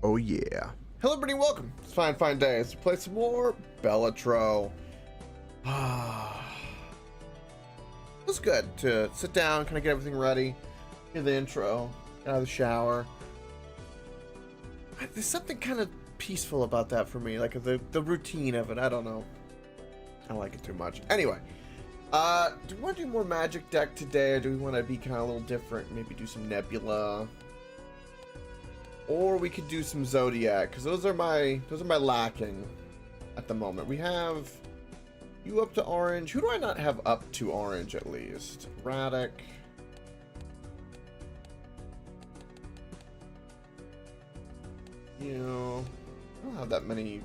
Oh yeah. Hello everybody, welcome. It's fine day. Let's play some more Balatro. It was good to sit down, kind of get everything ready, hear the intro, get out of the shower. There's something kind of peaceful about that for me, like the routine of it. I don't know. I don't like it too much. Anyway, do we want to do more magic deck today, or do we want to be kind of a little different? Maybe do some Nebula. Or we could do some Zodiac, because those are my lacking at the moment. We have you up to orange. Who do I not have up to orange at least? Radic. You know, I don't have that many.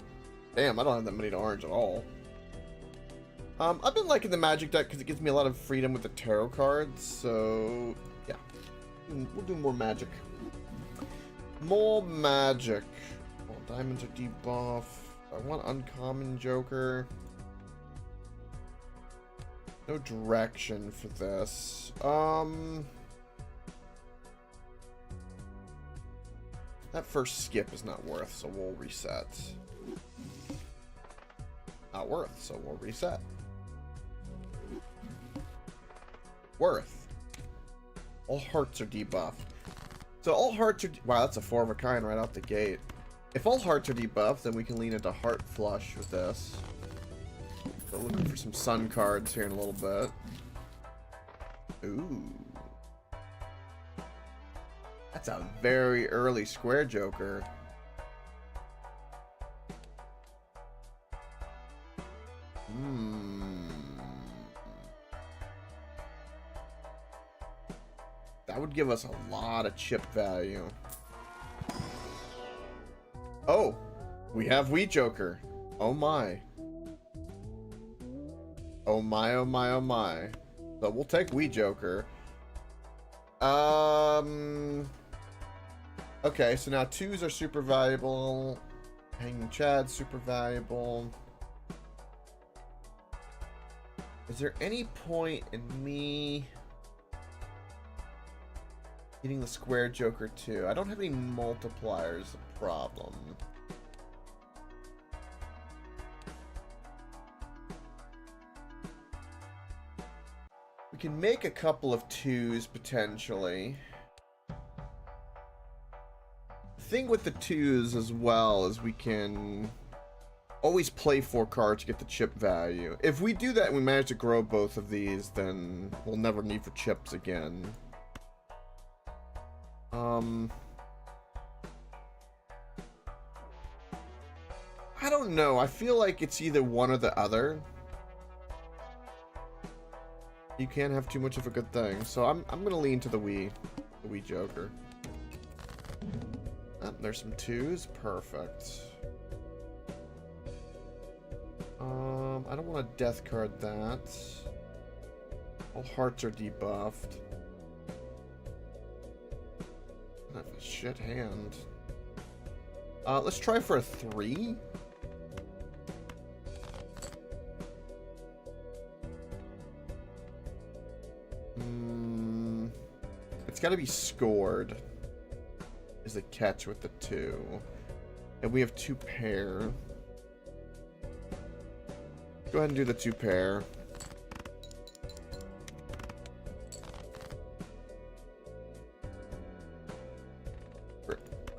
Damn, I don't have that many to orange at all. I've been liking the magic deck because it gives me a lot of freedom with the tarot cards. So yeah, we'll do more magic. More magic. Oh, diamonds are debuff. I want uncommon Joker. No direction for this. That first skip is not worth, so we'll reset. Not worth, so we'll reset. Worth. All hearts are debuffed. So all hearts are... Wow, that's a 4 of a kind right out the gate. If all hearts are debuffed, then we can lean into heart flush with this. So looking for some sun cards here in a little bit. Ooh. That's a very early square Joker. That would give us a lot of chip value. Oh, we have Wee Joker. Oh my. Oh my, oh my, oh my. So we'll take Wee Joker. Okay, so now 2s are super valuable. Hanging Chad's super valuable. Is there any point in me getting the square Joker too? I don't have any multipliers, a problem. We can make a couple of 2s potentially. The thing with the 2s as well is we can always play 4 cards to get the chip value. If we do that and we manage to grow both of these, then we'll never need for chips again. I don't know. I feel like it's either one or the other. You can't have too much of a good thing. So I'm gonna lean to the Wee Joker. Oh, there's some 2s. Perfect. I don't want to death card that. All hearts are debuffed. I have a shit hand. Let's try for a 3. It's got to be scored. Is the catch with the 2, and we have 2 pair. Go ahead and do the 2 pair.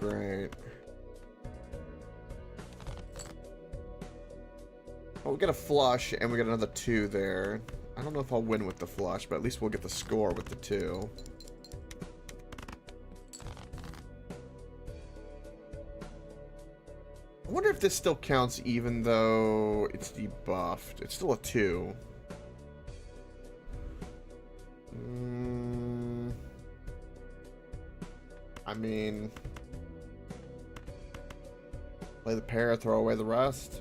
Great. Oh, we got a flush, and we got another 2 there. I don't know if I'll win with the flush, but at least we'll get the score with the 2. I wonder if this still counts even though it's debuffed. It's still a 2. I mean, play the pair, throw away the rest.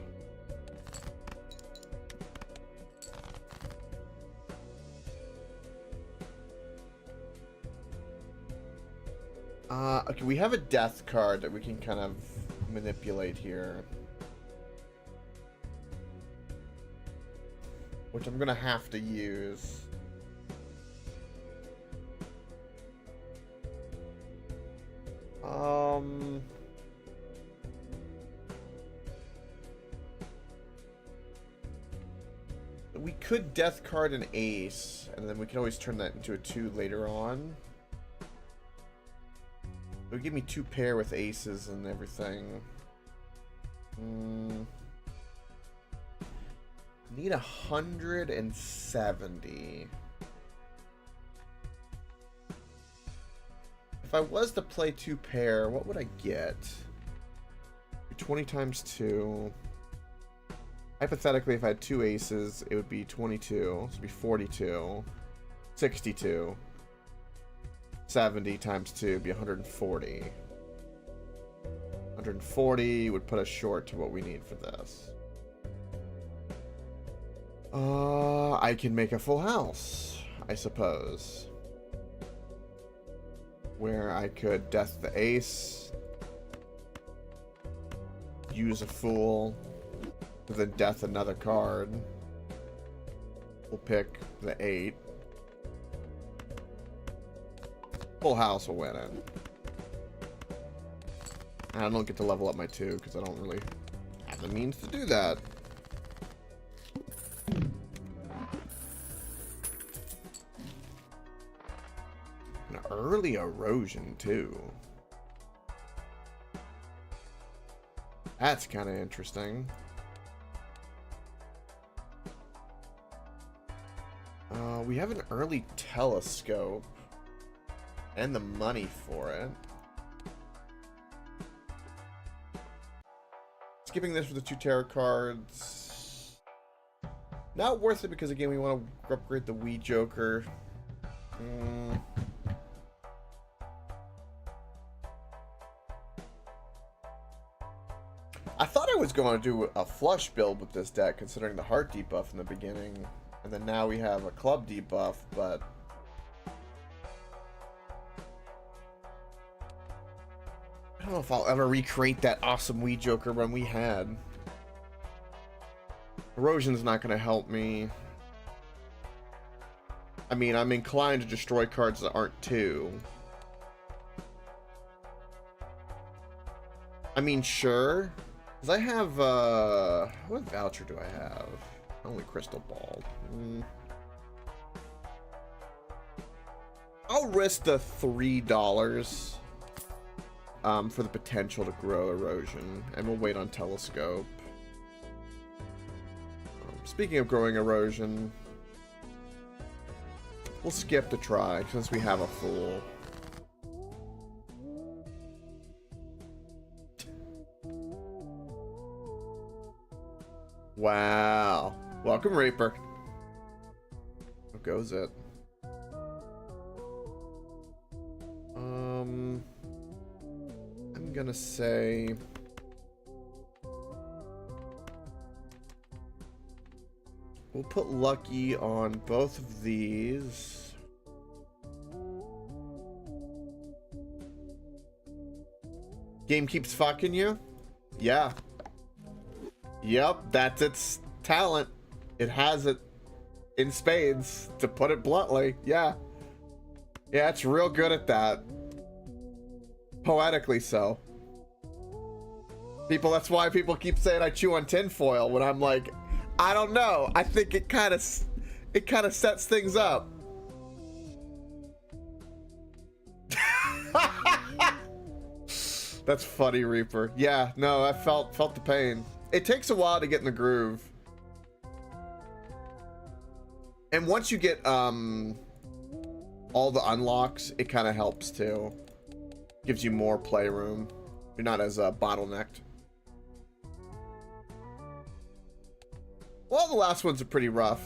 Okay, we have a death card that we can kind of manipulate here, which I'm gonna have to use. we could death card an ace, and then we can always turn that into a 2 later on. It would give me 2 pair with aces and everything. Need 170. If I was to play 2 pair, what would I get? 20 times 2. Hypothetically, if I had 2 aces, it would be 22. So it would be 42. 62. 70 times 2 would be 140. 140 would put us short to what we need for this. I can make a full house, I suppose. Where I could death the ace, use a fool, then death another card. We'll pick the 8. Full house will win it. And I don't get to level up my 2 because I don't really have the means to do that. An early erosion too. That's kind of interesting. We have an early telescope and the money for it. Skipping this for the 2 tarot cards. Not worth it because again we want to upgrade the Wee Joker. I thought I was going to do a flush build with this deck considering the heart debuff in the beginning. And then now we have a club debuff, but I don't know if I'll ever recreate that awesome Wee Joker run we had. Erosion's not going to help me. I mean, I'm inclined to destroy cards that aren't 2. I mean, sure. Because I have, what voucher do I have? Only Crystal Ball. I'll risk the $3 for the potential to grow Erosion, and we'll wait on Telescope. Speaking of growing Erosion, we'll skip the try since we have a Fool. Wow. Welcome, Reaper. How goes it? I'm gonna say we'll put Lucky on both of these. Game keeps fucking you? Yeah. Yep, that's its talent. It has it in spades, to put it bluntly. Yeah. Yeah, it's real good at that. Poetically so. People, that's why people keep saying I chew on tinfoil when I'm like, I don't know. I think it kind of sets things up. That's funny, Reaper. Yeah, no, I felt the pain. It takes a while to get in the groove. And once you get all the unlocks, it kind of helps too. Gives you more playroom. You're not as bottlenecked. Well, the last ones are pretty rough.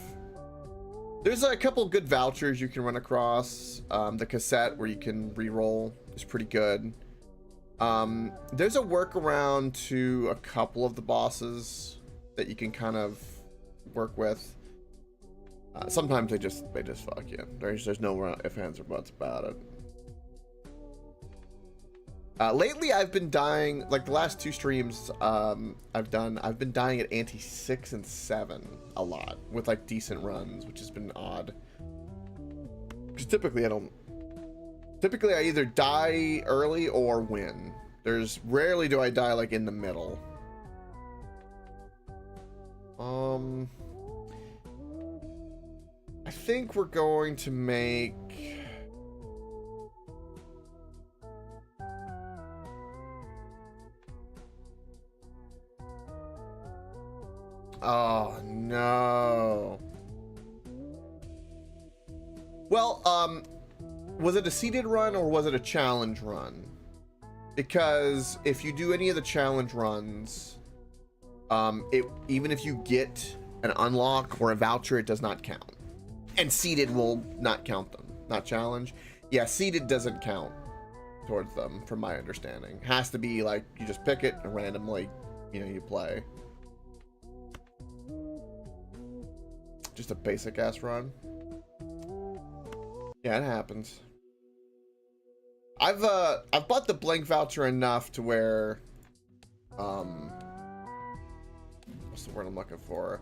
There's a couple good vouchers you can run across. The cassette where you can re-roll is pretty good. There's a workaround to a couple of the bosses that you can kind of work with. Sometimes they just fuck you. There's no ifs, ands, or buts about it. Lately I've been dying, like the last 2 streams I've been dying at ante 6 and 7 a lot with like decent runs, which has been odd. Because typically I either die early or win. There's rarely do I die like in the middle. think we're going to make... Oh, no. Well, was it a seeded run or was it a challenge run? Because if you do any of the challenge runs, even if you get an unlock or a voucher, it does not count. And seeded will not count them. Not challenge. Yeah, seeded doesn't count towards them, from my understanding. Has to be like, you just pick it and randomly, you know, you play. Just a basic ass run. Yeah, it happens. I've bought the blank voucher enough to where, what's the word I'm looking for?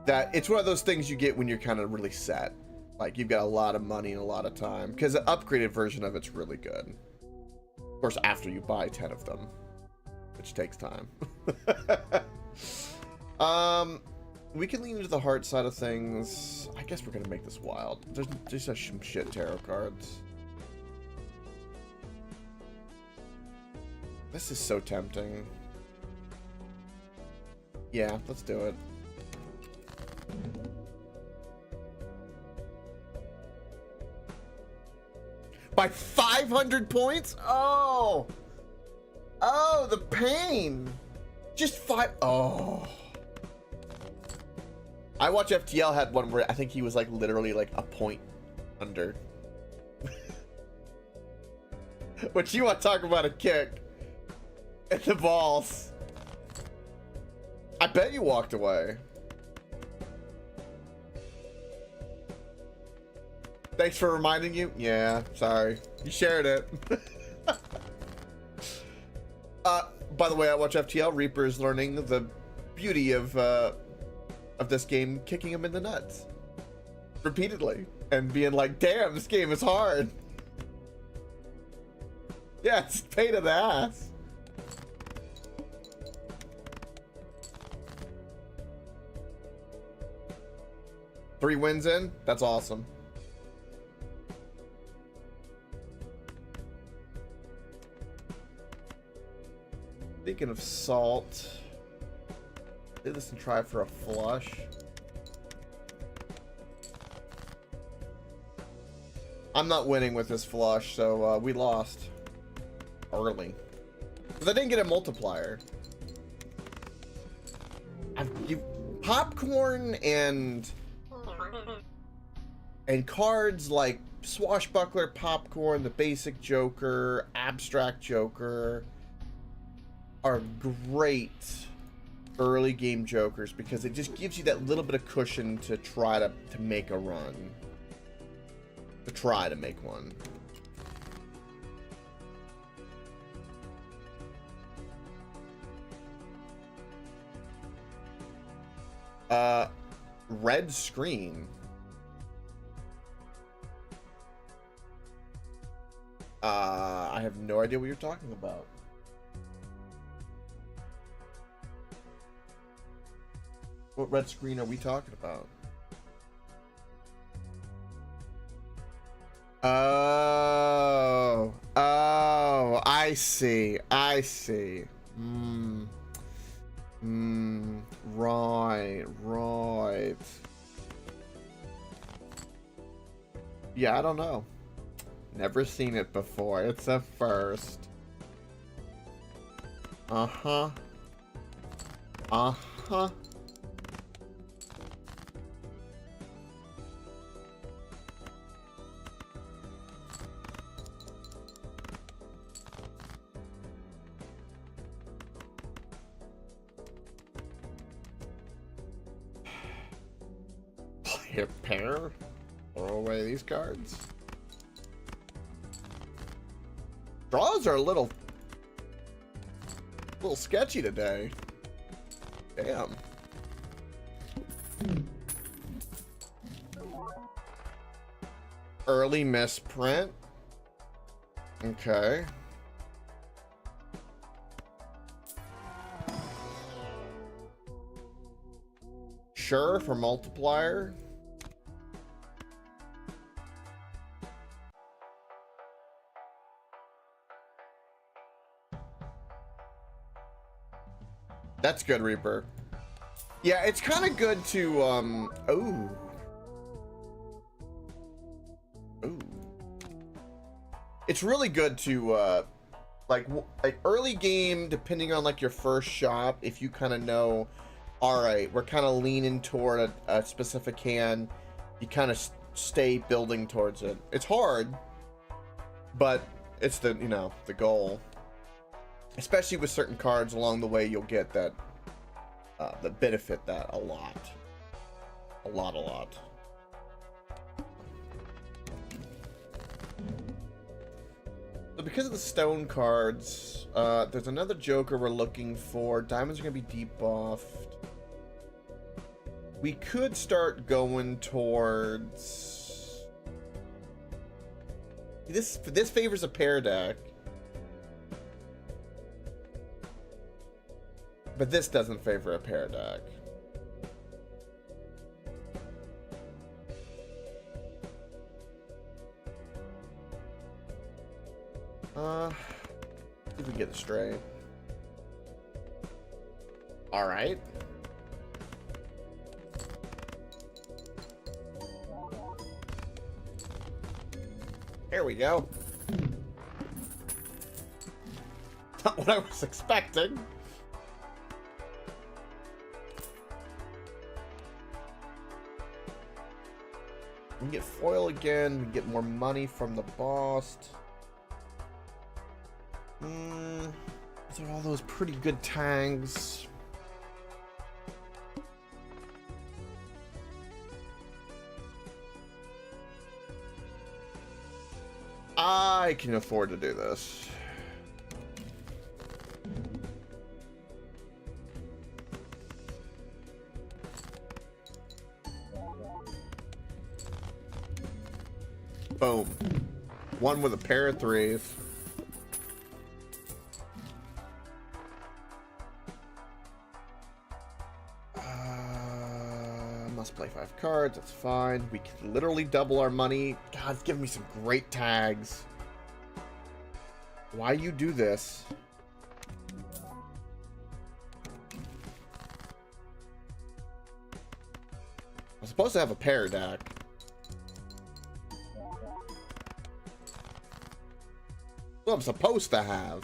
That it's one of those things you get when you're kind of really set. Like, you've got a lot of money and a lot of time. Because the upgraded version of it's really good. Of course, after you buy 10 of them. Which takes time. We can lean into the heart side of things. I guess we're going to make this wild. There's just some shit tarot cards. This is so tempting. Yeah, let's do it. By 500 points? Oh! Oh, the pain! Just 5... Oh... I watch FTL had one where I think he was like literally like a point under. But you want to talk about a kick at the balls. I bet you walked away. Thanks for reminding you. Yeah, sorry. You shared it. By the way, I watch FTL. Reaper's learning the beauty of this game, kicking him in the nuts repeatedly and being like, damn, this game is hard. Yeah, it's a pain in the ass. Three wins in? That's awesome. Speaking of salt, do this and try for a flush. I'm not winning with this flush, so we lost early. Because I didn't get a multiplier. Popcorn and cards like Swashbuckler, Popcorn, the basic Joker, Abstract Joker are great early game jokers because it just gives you that little bit of cushion to try to make a run. To try to make one. Red screen. I have no idea what you're talking about. What red screen are we talking about? Oh, I see. Right. Yeah, I don't know. Never seen it before. It's a first. Uh-huh. Hit pair? Throw away these cards. Draws are a little sketchy today. Damn. Early misprint. Okay. Sure, for multiplier. That's good, Reaper. Yeah, it's kind of good to, ooh. Ooh. It's really good to, like early game, depending on like your first shop, if you kind of know, all right, we're kind of leaning toward a specific hand, you kind of stay building towards it. It's hard, but it's the, you know, the goal. Especially with certain cards along the way, you'll get that benefit that a lot. A lot. So because of the stone cards, there's another Joker we're looking for. Diamonds are going to be debuffed. We could start going towards... This favors a pair deck. But this doesn't favor a pair deck. See if we can get it straight. Alright. There we go. Not what I was expecting. We can get foil again. We can get more money from the boss. Those are all those pretty good tags. I can afford to do this. Boom. One with a pair of threes. Must play 5 cards. That's fine. We can literally double our money. God, it's giving me some great tags. Why you do this? I'm supposed to have a pair deck. What I'm supposed to have.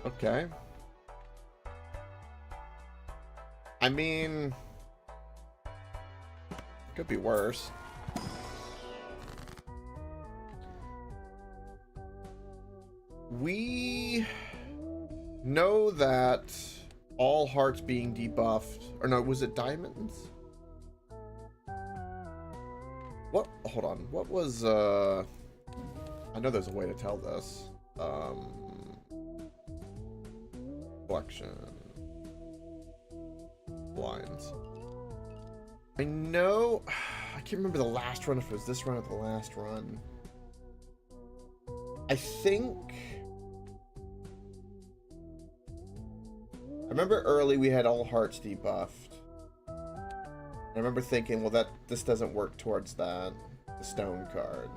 Okay. I mean, could be worse. We know that all hearts being debuffed, or no, was it diamonds? What? Hold on. What was, I know there's a way to tell this. Collection. Blinds. I know, I can't remember the last run, if it was this run or the last run. I think, I remember early we had all hearts debuffed. I remember thinking, well, this doesn't work towards that, the stone card.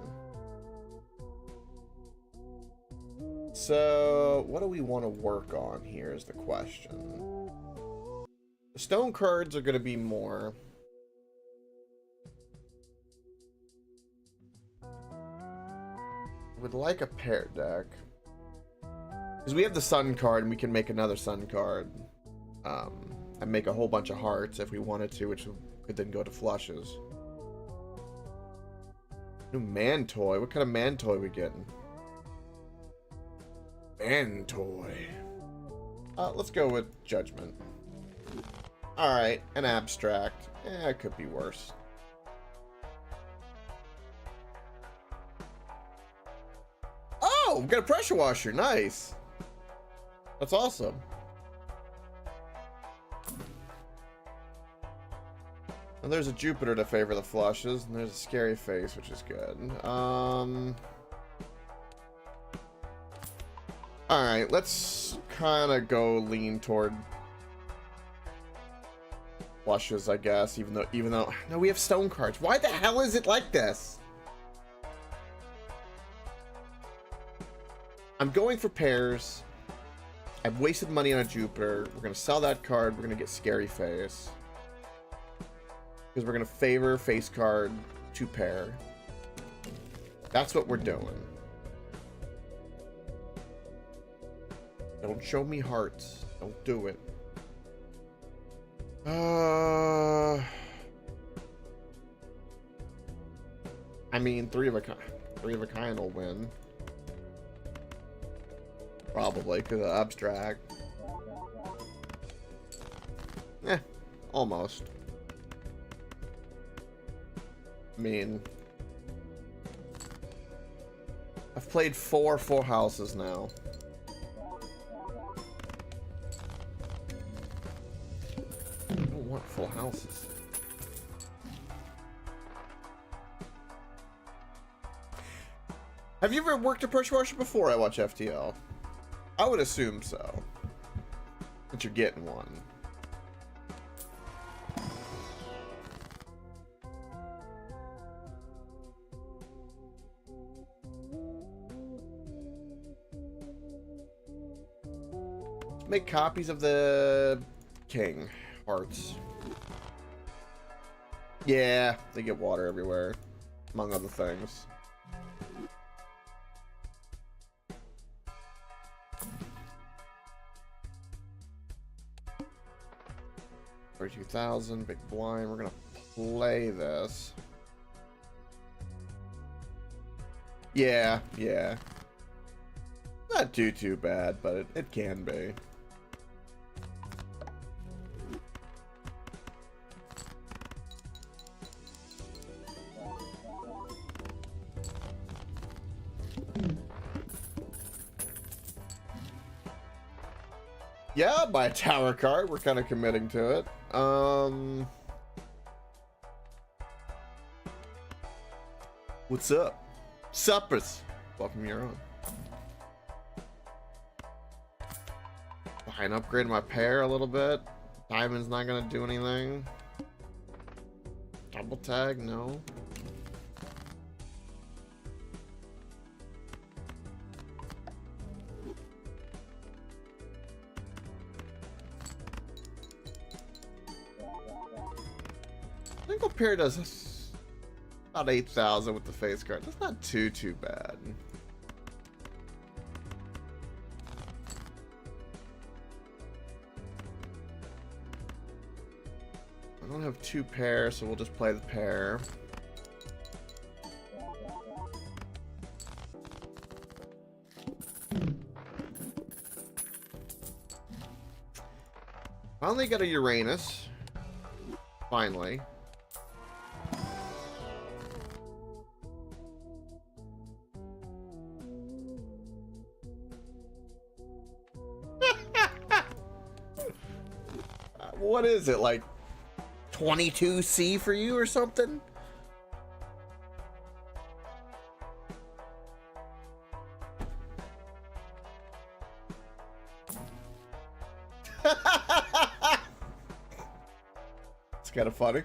So, what do we want to work on here is the question. The stone cards are going to be more. I would like a pair deck. Because we have the sun card and we can make another sun card. And make a whole bunch of hearts if we wanted to, which could then go to flushes. New man toy. What kind of man toy are we getting? Man toy. Let's go with judgment. Alright, an abstract. It could be worse. Oh, we've got a pressure washer. Nice. That's awesome. And there's a Jupiter to favor the flushes, and there's a scary face, which is good. Alright, let's kind of go lean toward flushes, I guess, even though no, we have stone cards. Why the hell is it like this? I'm going for pairs. I've wasted money on a Jupiter. We're gonna sell that card. We're gonna get Scary Face because we're gonna favor face card to pair. That's what we're doing. Don't show me hearts. Don't do it. I mean, three of a kind will win. Probably, because of abstract. Eh, almost. I mean, I've played four full houses now. I don't want full houses. Have you ever worked a pressure washer before I watch FTL? I would assume so. That you're getting one. Make copies of the king hearts. Yeah, they get water everywhere, among other things. 32,000, big blind. We're gonna play this. Yeah. Not too bad, but it can be. Yeah, buy a tower card. We're kind of committing to it. What's up? Suppers. Welcome, you're on. I can upgrade my pair a little bit. Diamond's not gonna do anything. Double tag, no. Single pair does about 8,000 with the face card. That's not too bad. I don't have two pairs, so we'll just play the pair. Finally got a Uranus. Finally. What is it, like 22C for you or something? It's kind of funny.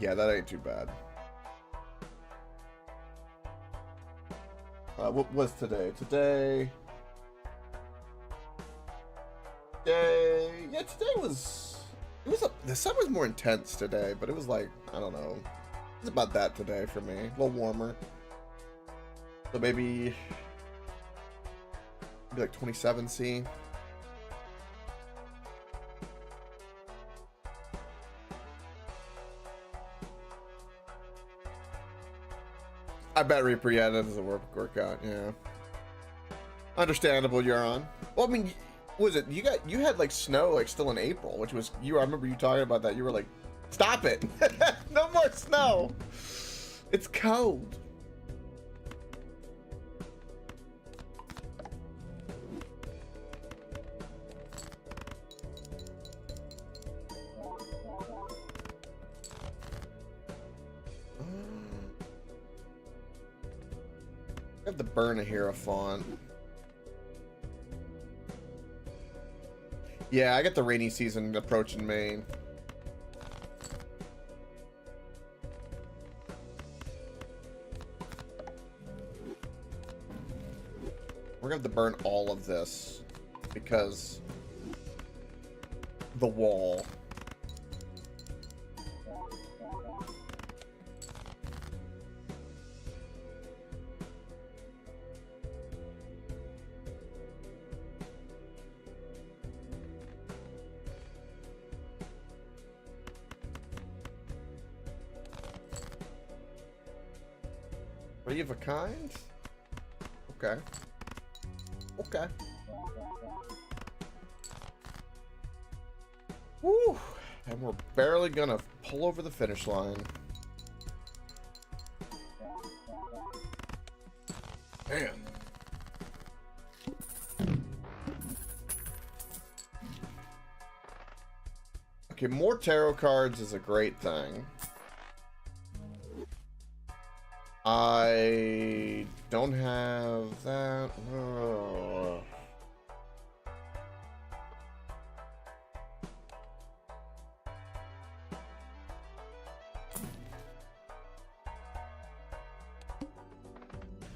Yeah, that ain't too bad. What was today? Yeah, today was the sun was more intense today, but it was like, I don't know, it was about that today for me, a little warmer, so maybe like 27C. I bet Reaper, yeah, that doesn't work out, yeah. Understandable, you're on. Well, I mean, was it you had like snow like still in April, which was I remember you talking about that. You were like, stop it. No more snow. It's cold. I have to burn a Hierophant. Yeah, I got the rainy season approaching me. We're gonna have to burn all of this because the wall. Three of a kind? Okay. Okay. Woo! And we're barely gonna pull over the finish line. Man. Okay, more tarot cards is a great thing. I don't have that.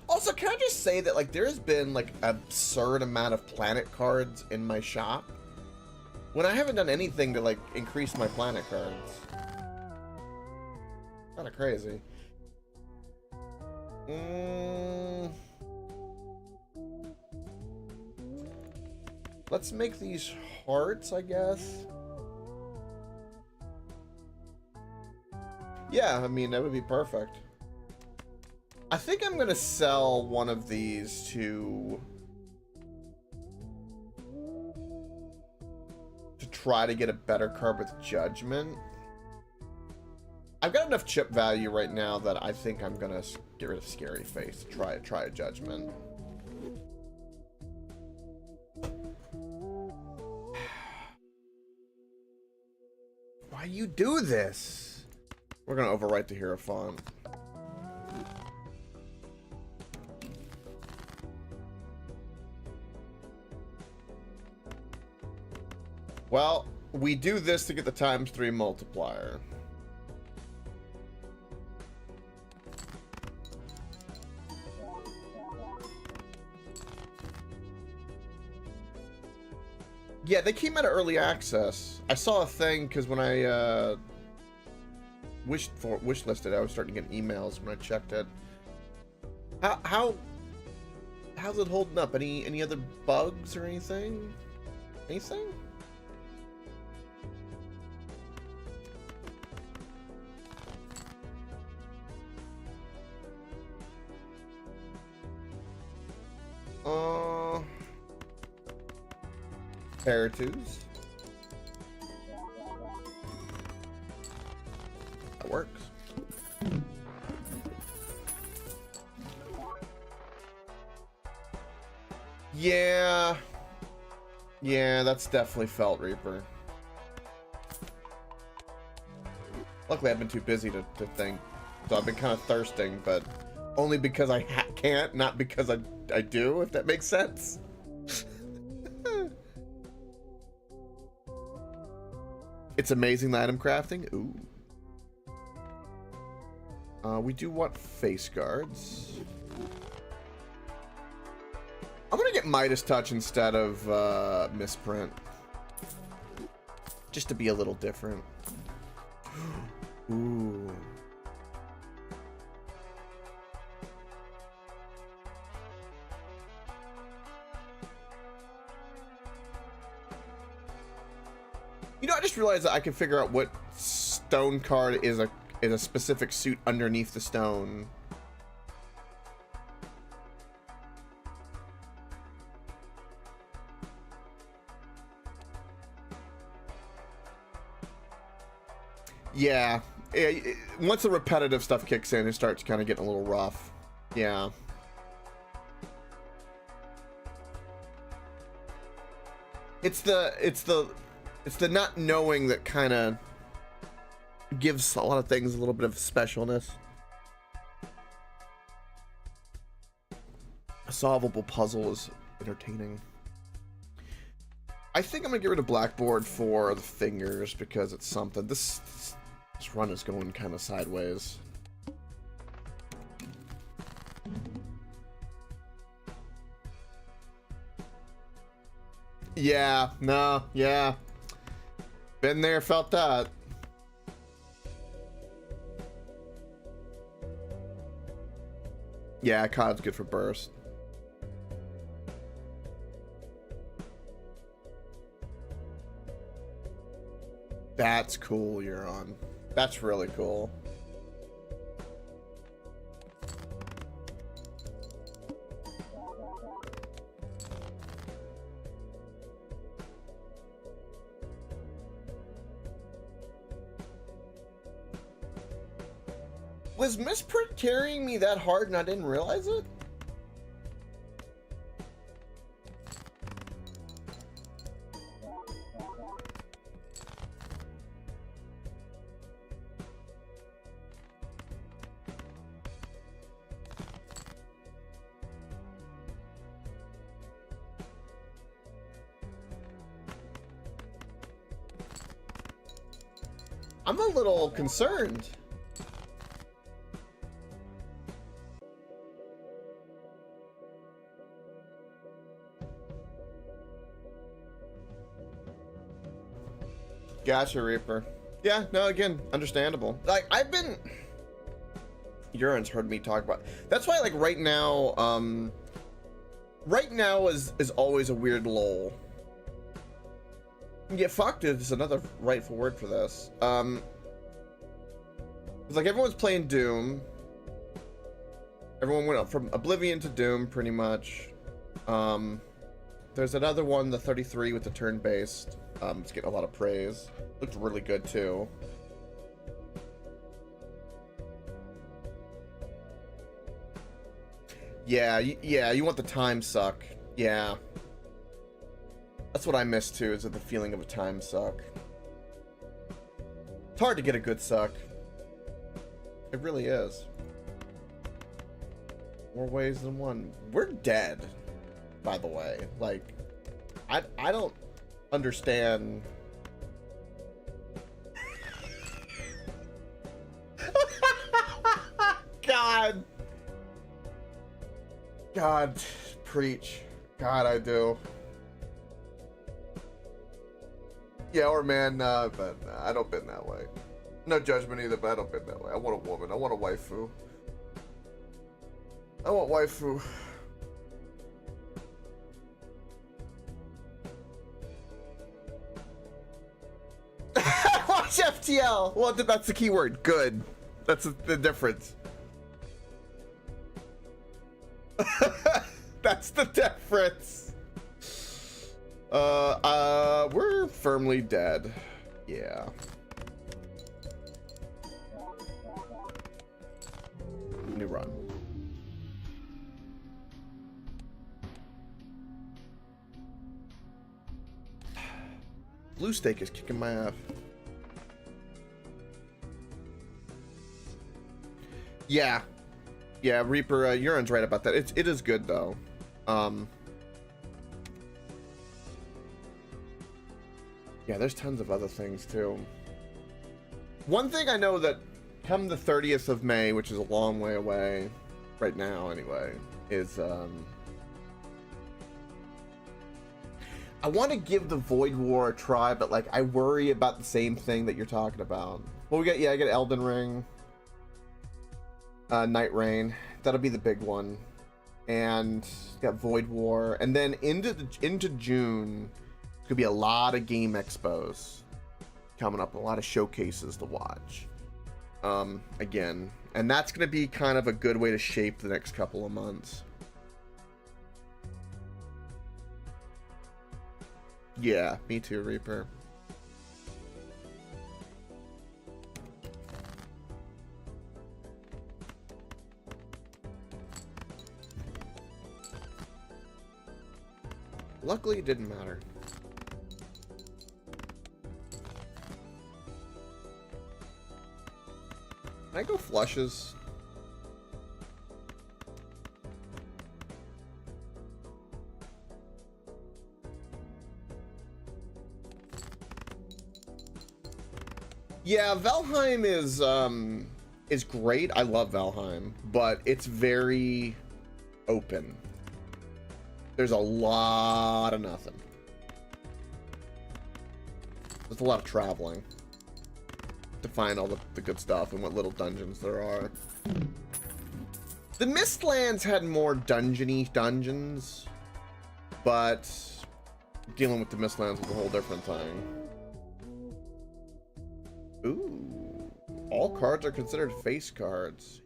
Also, can I just say that, like, there's been, like, an absurd amount of planet cards in my shop when I haven't done anything to, like, increase my planet cards. Kind of crazy. Let's make these hearts, I guess. Yeah, I mean, that would be perfect. I think I'm gonna sell one of these to try to get a better card with Judgment. I've got enough chip value right now that I think I'm gonna get rid of Scary Face. Try a Judgment. Why you do this? We're gonna overwrite the Hierophant. Well, we do this to get the ×3 multiplier. Yeah, they came out of early access. I saw a thing because when I wish listed, I was starting to get emails when I checked it. How's it holding up? Any other bugs or anything? Anything? Pair of twos. That works. Yeah. Yeah, that's definitely Felt Reaper. Luckily, I've been too busy to think. So I've been kind of thirsting, but only because I can't, not because I do, if that makes sense. It's amazing the item crafting. Ooh. We do want face guards. I'm gonna get Midas Touch instead of Misprint. Just to be a little different. Ooh. You know, I just realized that I can figure out what stone card is a specific suit underneath the stone. Yeah. Once the repetitive stuff kicks in, it starts kind of getting a little rough. Yeah. It's the not knowing that kind of gives a lot of things a little bit of specialness. A solvable puzzle is entertaining. I think I'm gonna get rid of Blackboard for the fingers because it's something. This run is going kind of sideways. Yeah, no, yeah. Been there, felt that. Yeah, COD's good for burst. That's cool, you're on. That's really cool. Was Misprint carrying me that hard and I didn't realize it? I'm a little concerned. Gotcha, Reaper. Yeah, no, again, understandable. Like, I've been... Uran's heard me talk about... That's why, like, right now, Right now is always a weird lull. Get fucked is another rightful word for this. It's like everyone's playing Doom. Everyone went up from Oblivion to Doom, pretty much. There's another one, the 33 with the turn-based. It's getting a lot of praise. Looked really good too. Yeah, you want the time suck. Yeah. That's what I miss too, is the feeling of a time suck. It's hard to get a good suck. It really is. More ways than one. We're dead, by the way. Like, I don't understand. God, preach. God, I do. Yeah, or man, but I don't been that way. No judgment either, but I don't been that way. I want a woman. I want a waifu. I want waifu. Watch FTL. Well, that's the key word. Good. That's the difference. That's the difference. We're firmly dead. Yeah. New run. Blue Stake is kicking my ass. Yeah. Yeah, Reaper, Uran's right about that. It is good though. Yeah, there's tons of other things too. One thing I know that come the 30th of May, which is a long way away, right now anyway, is I want to give the Void War a try, but like I worry about the same thing that you're talking about. Well, I get Elden Ring, Night Rain. That'll be the big one, and got Void War, and then into June. Could be a lot of game expos coming up, a lot of showcases to watch. Again, and that's going to be kind of a good way to shape the next couple of months. Yeah, me too, Reaper. Luckily, it didn't matter. Can I go flushes? Yeah, Valheim is great. I love Valheim, but it's very open. There's a lot of nothing. There's a lot of traveling to find all the good stuff and what little dungeons there are. The Mistlands had more dungeon-y dungeons, but dealing with the Mistlands was a whole different thing. Ooh, all cards are considered face cards.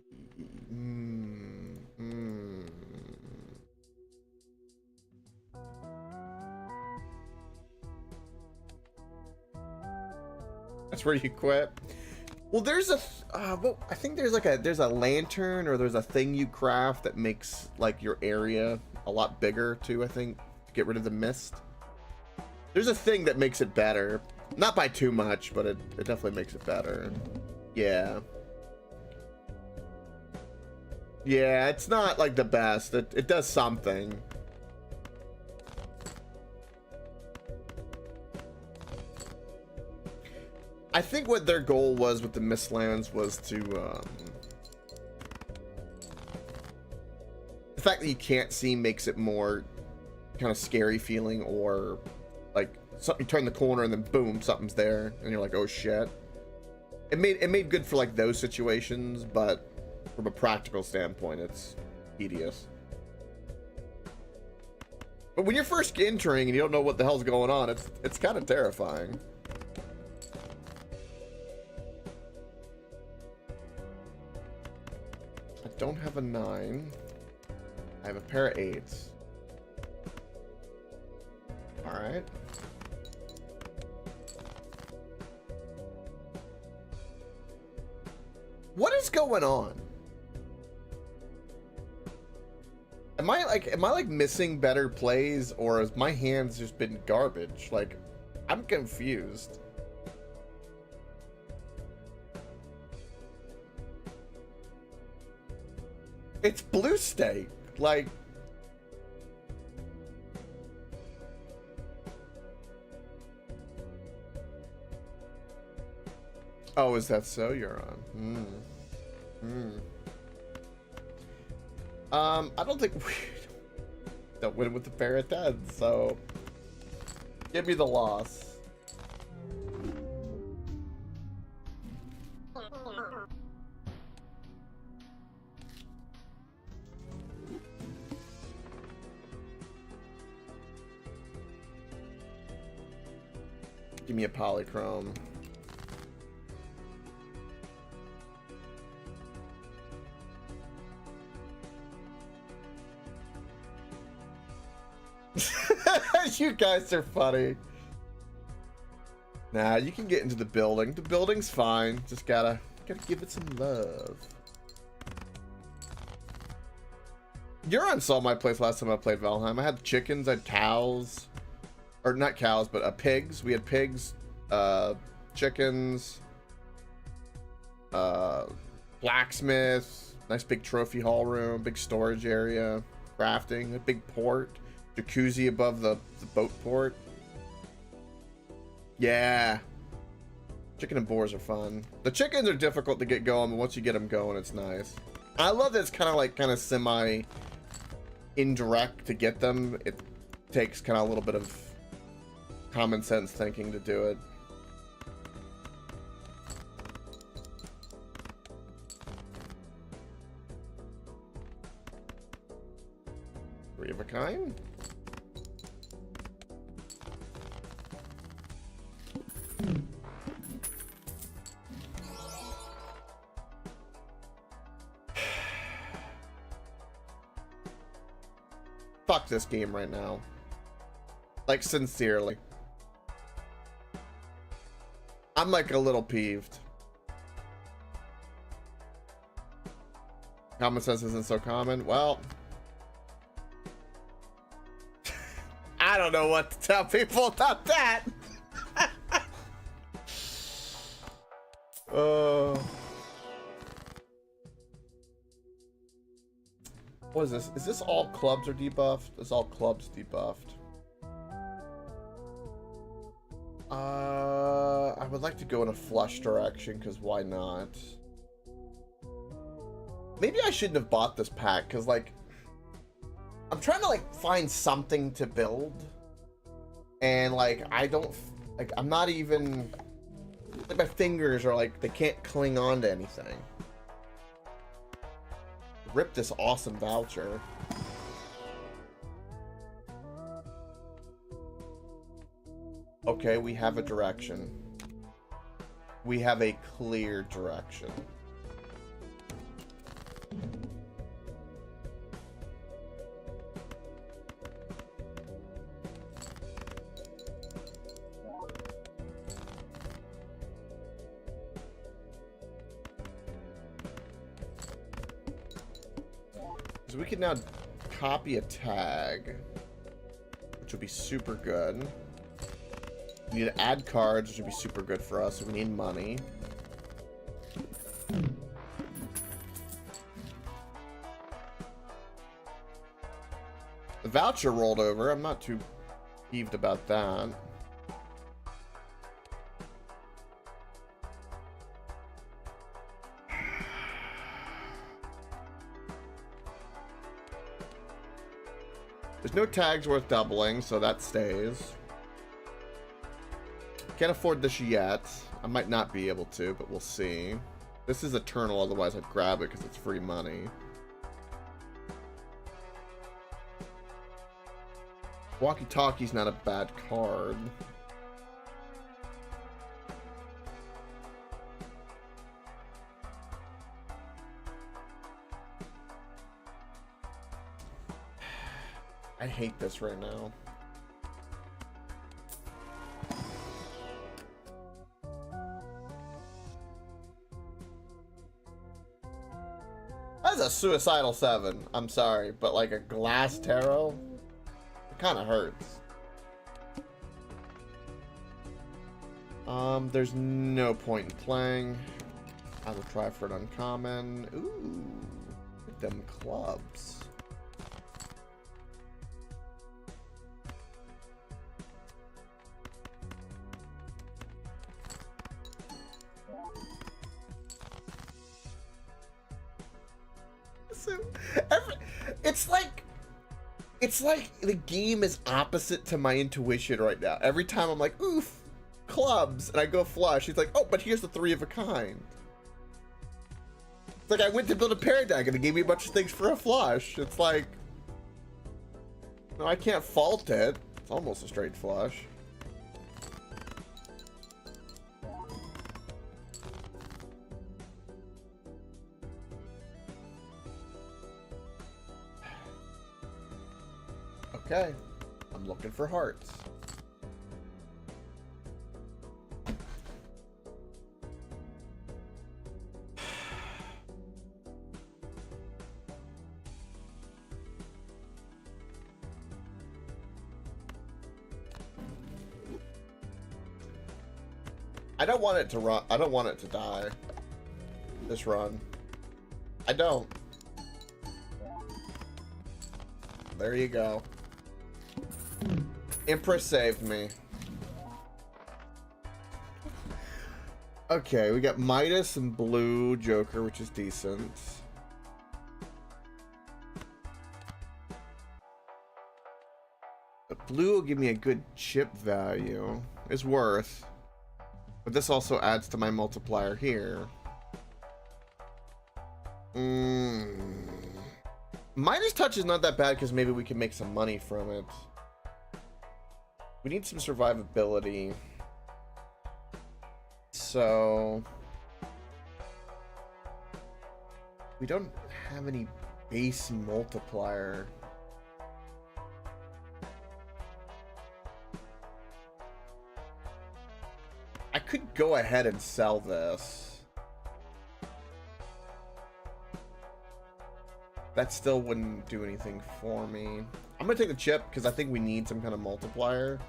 That's where you quit. Well, there's a, well, I think there's like there's a lantern or there's a thing you craft that makes like your area a lot bigger too, I think, to get rid of the mist. There's a thing that makes it better. Not by too much, but it definitely makes it better. Yeah. Yeah, it's not like the best. It does something. I think what their goal was with the Mistlands was to, the fact that you can't see makes it more kind of scary feeling, or like something, you turn the corner and then boom, something's there and you're like, oh shit. It made good for like those situations, but from a practical standpoint, it's tedious. But when you're first entering and you don't know what the hell's going on, it's kind of terrifying. I don't have a 9. I have a pair of 8s. All right. What is going on? Am I like missing better plays, or has my hands just been garbage? Like, I'm confused. It's blue state. Like, oh, is that so? You're on. I don't think we don't win with the pair of 10s, so give me the loss. Give me a polychrome. You guys are funny. Nah, you can get into the building. The building's fine. Just gotta give it some love. Euron saw my place last time I played Valheim. I had chickens, I had cows. Or not cows, but pigs. We had pigs, chickens, blacksmith, nice big trophy hall room, big storage area, crafting, a big port, jacuzzi above the boat port. Yeah. Chicken and boars are fun. The chickens are difficult to get going, but once you get them going, it's nice. I love that it's kind of semi indirect to get them. It takes kind of a little bit of common sense thinking to do it. Three of a kind. Fuck this game right now. Like, sincerely. I'm like a little peeved. Common sense isn't so common. Well, I don't know what to tell people about that. What is this? Is this all clubs are debuffed? It's all clubs debuffed. I would like to go in a flush direction, because why not? Maybe I shouldn't have bought this pack, because, like, I'm trying to, like, find something to build. And, like, I don't, like, I'm not even, like, my fingers are, like, they can't cling on to anything. Rip this awesome voucher. Okay, we have a direction. We have a clear direction. So we can now copy a tag, which will be super good. We need to add cards, which would be super good for us. So we need money. The voucher rolled over. I'm not too peeved about that. There's no tags worth doubling, so that stays. Can't afford this yet. I might not be able to, but we'll see. This is Eternal, otherwise I'd grab it because it's free money. Walkie-talkie's not a bad card. I hate this right now. That's a suicidal 7. I'm sorry, but like a glass tarot, it kind of hurts. There's no point in playing. I will try for an uncommon. Ooh, look at them clubs. It's like the game is opposite to my intuition right now. Every time I'm like, oof, clubs, and I go flush. He's like, oh, but here's the 3 of a kind. It's like I went to build a pair deck and it gave me a bunch of things for a flush. It's like, no, I can't fault it. It's almost a straight flush. Okay, I'm looking for hearts. I don't want it to run. I don't want it to die. This run. I don't. There you go. Empress saved me. Okay, we got Midas and blue Joker, which is decent. But blue will give me a good chip value. It's worth. But this also adds to my multiplier here. Midas touch is not that bad because maybe we can make some money from it. We need some survivability. So we don't have any base multiplier. I could go ahead and sell this. That still wouldn't do anything for me. I'm gonna take the chip because I think we need some kind of multiplier.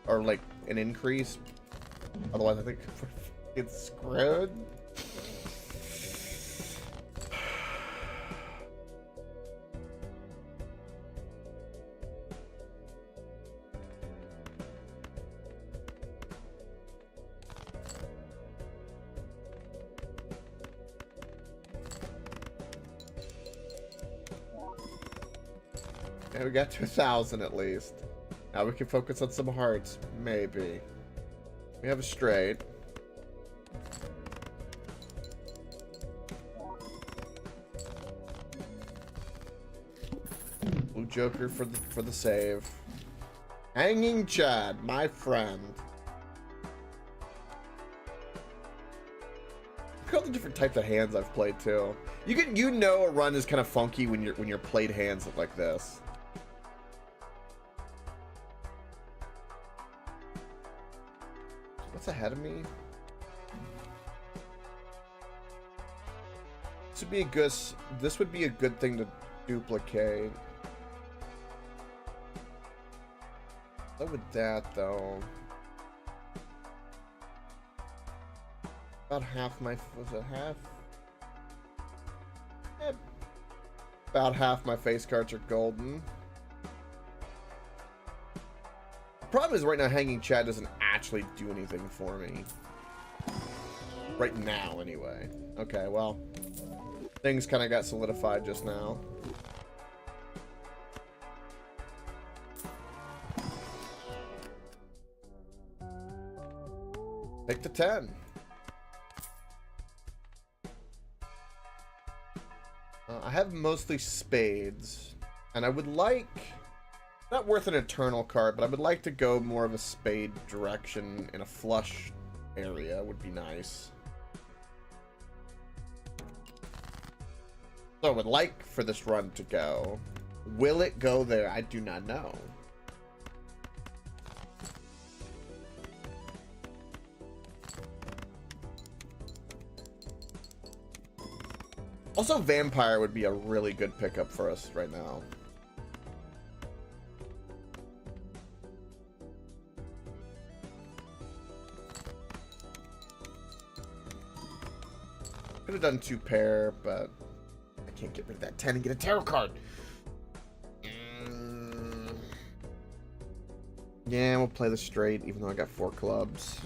Or like an increase. Otherwise I think it's screwed. And we got to 1,000 at least. Now we can focus on some hearts. Maybe. We have a straight. Blue Joker for the save. Hanging Chad, my friend. Look at all the different types of hands I've played too. You know a run is kind of funky when your played hands look like this. What's ahead of me? This would be a good thing to duplicate. What would that though? About half my was it half? Eh, about half my face cards are golden. The problem is right now Hanging Chad doesn't actually do anything for me. Right now anyway. Okay, well. Things kind of got solidified just now. Take the 10. I have mostly spades. And I would like... Not worth an eternal card, but I would like to go more of a spade direction in a flush area. Would be nice. So I would like for this run to go. Will it go there? I do not know. Also, Vampire would be a really good pickup for us right now. Could have done 2 pair, but I can't get rid of that 10 and get a tarot card. Yeah, we'll play the straight, even though I got 4 clubs.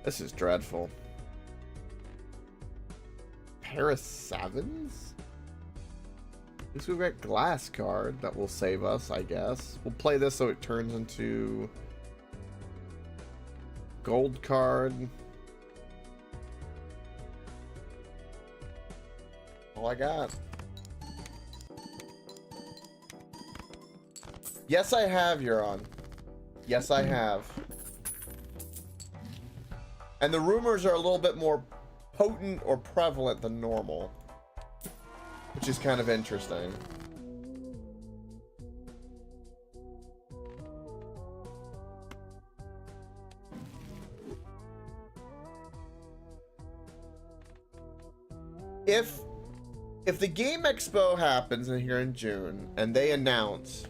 This is dreadful. Pair of 7s? At least we've got glass card that will save us, I guess. We'll play this so it turns into gold card. All I got. Yes, I have, Euron. Yes, I have. And the rumors are a little bit more potent or prevalent than normal, which is kind of interesting. If the Game Expo happens in here in June and they announce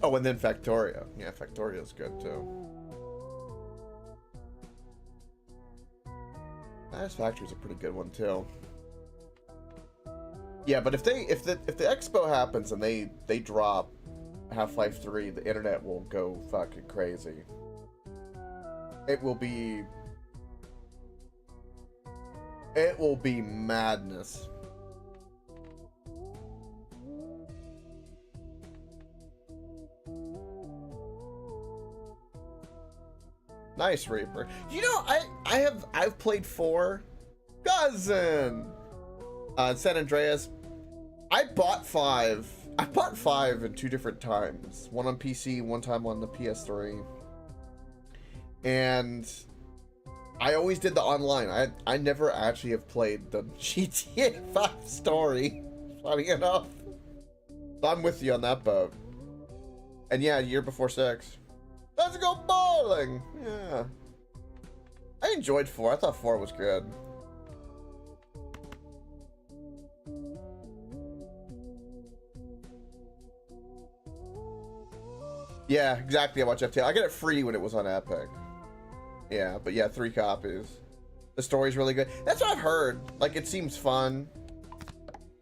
oh, and then Factorio. Yeah, Factorio's good too. Satisfactory's a pretty good one too. Yeah, but if the expo happens and they drop Half-Life 3, the internet will go fucking crazy. It will be madness. Nice, Reaper. You know, I've played 4. Cousin! San Andreas. I bought 5. I bought 5 in 2 different times. One on PC, one time on the PS3. And I always did the online. I never actually have played the GTA 5 story. Funny enough. So I'm with you on that boat. And yeah, year before 6. Let's go bowling! Yeah. I enjoyed 4. I thought 4 was good. Yeah, exactly. I watched FTL. I got it free when it was on Epic. Yeah, but yeah, 3 copies. The story's really good. That's what I've heard. Like, it seems fun.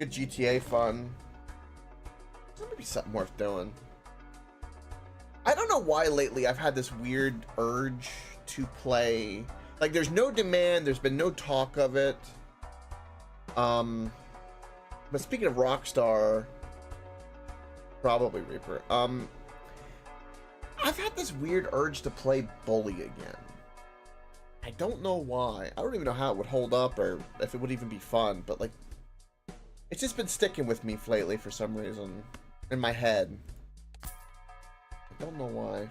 Good GTA fun. That might be something worth doing. I don't know why lately I've had this weird urge to play. Like, there's no demand. There's been no talk of it. But speaking of Rockstar, probably Reaper. I've had this weird urge to play Bully again. I don't know why. I don't even know how it would hold up or if it would even be fun, but like, it's just been sticking with me lately for some reason in my head. I don't know why.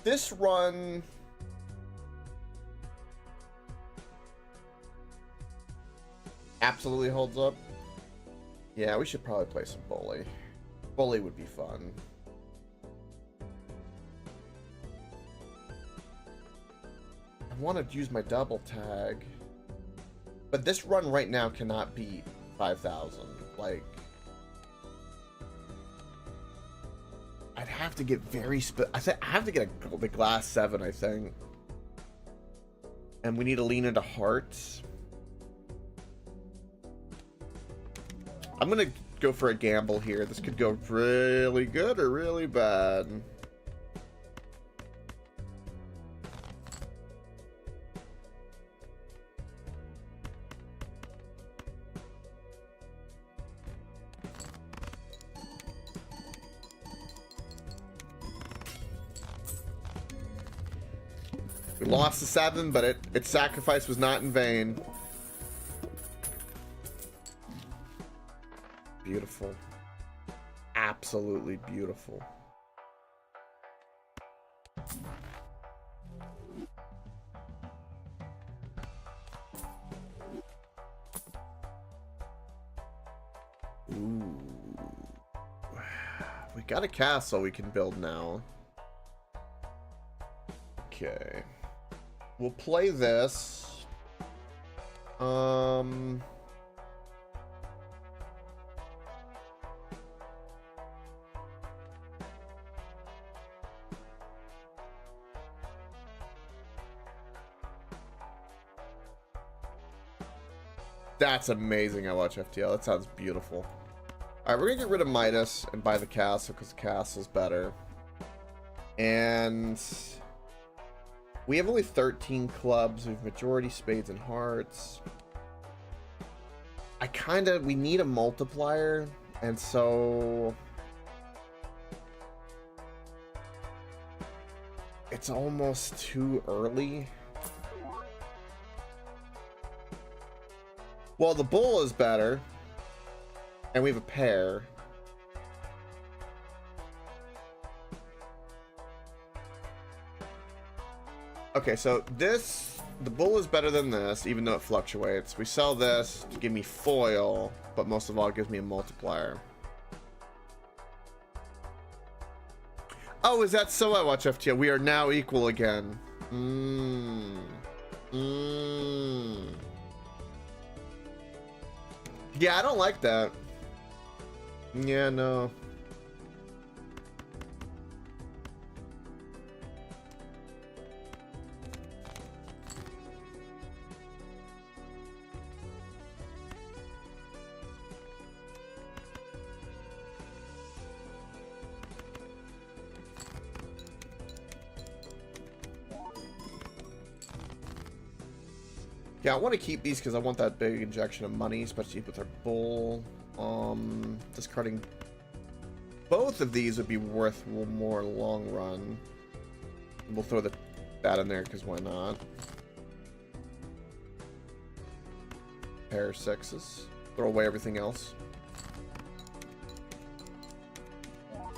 This run absolutely holds up. Yeah, we should probably play some Bully. Bully would be fun. I want to use my double tag, but this run right now cannot beat 5,000. Like, I'd have to get very I have to get the glass 7, I think, and we need to lean into hearts. I'm gonna go for a gamble here. This could go really good or really bad. We lost the 7, but its sacrifice was not in vain. Beautiful. Absolutely beautiful. Ooh. We got a castle we can build now. Okay. We'll play this. That's amazing. I watch FTL. That sounds beautiful. Alright, we're gonna get rid of Midas and buy the castle because the castle's better. And we have only 13 clubs. We have majority spades and hearts. We need a multiplier, and so it's almost too early. Well, the bull is better, and we have a pair. Okay, so the bull is better than this, even though it fluctuates. We sell this to give me foil, but most of all, it gives me a multiplier. Oh, is that so? I watch FTO. We are now equal again. Yeah, I don't like that. Yeah, no. Yeah, I want to keep these because I want that big injection of money, especially with our bull. Discarding both of these would be worth more long run. We'll throw that in there because why not? Pair of 6s. Throw away everything else.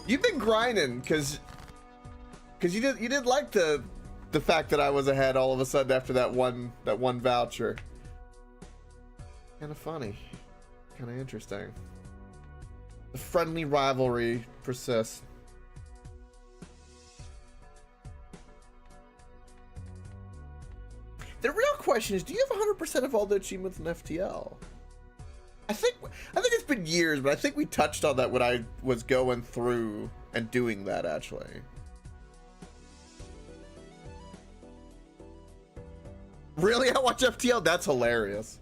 You've been grinding because you did like the fact that I was ahead all of a sudden after that one voucher. Kind of funny. Kind of interesting. The friendly rivalry persists. The real question is, do you have 100% of all the achievements in FTL? I think it's been years, but I think we touched on that when I was going through and doing that, actually. Really? I watch FTL? That's hilarious.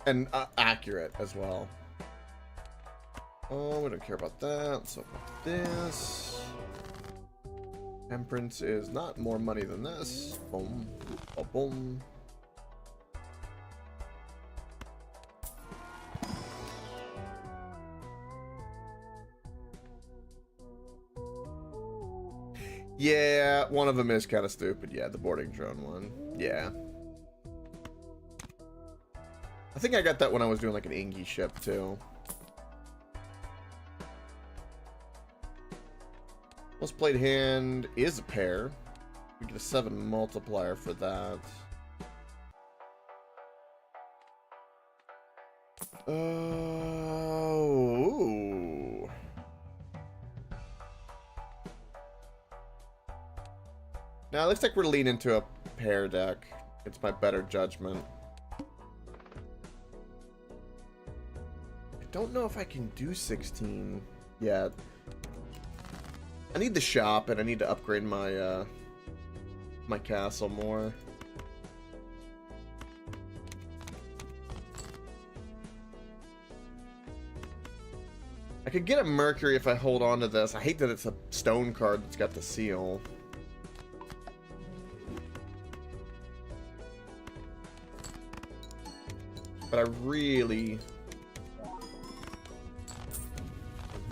And accurate as well. Oh, we don't care about that. So this temperance is not more money than this. Boom, boom. Yeah, one of them is kind of stupid. Yeah, the boarding drone one. Yeah. I think I got that when I was doing like an Ingy ship too. Most played hand is a pair. We get a 7 multiplier for that. Oh. Now it looks like we're leaning into a pair deck. It's my better judgment. Don't know if I can do 16 yet. I need the shop and I need to upgrade my my castle more. I could get a Mercury if I hold on to this. I hate that it's a stone card that's got the seal. But I really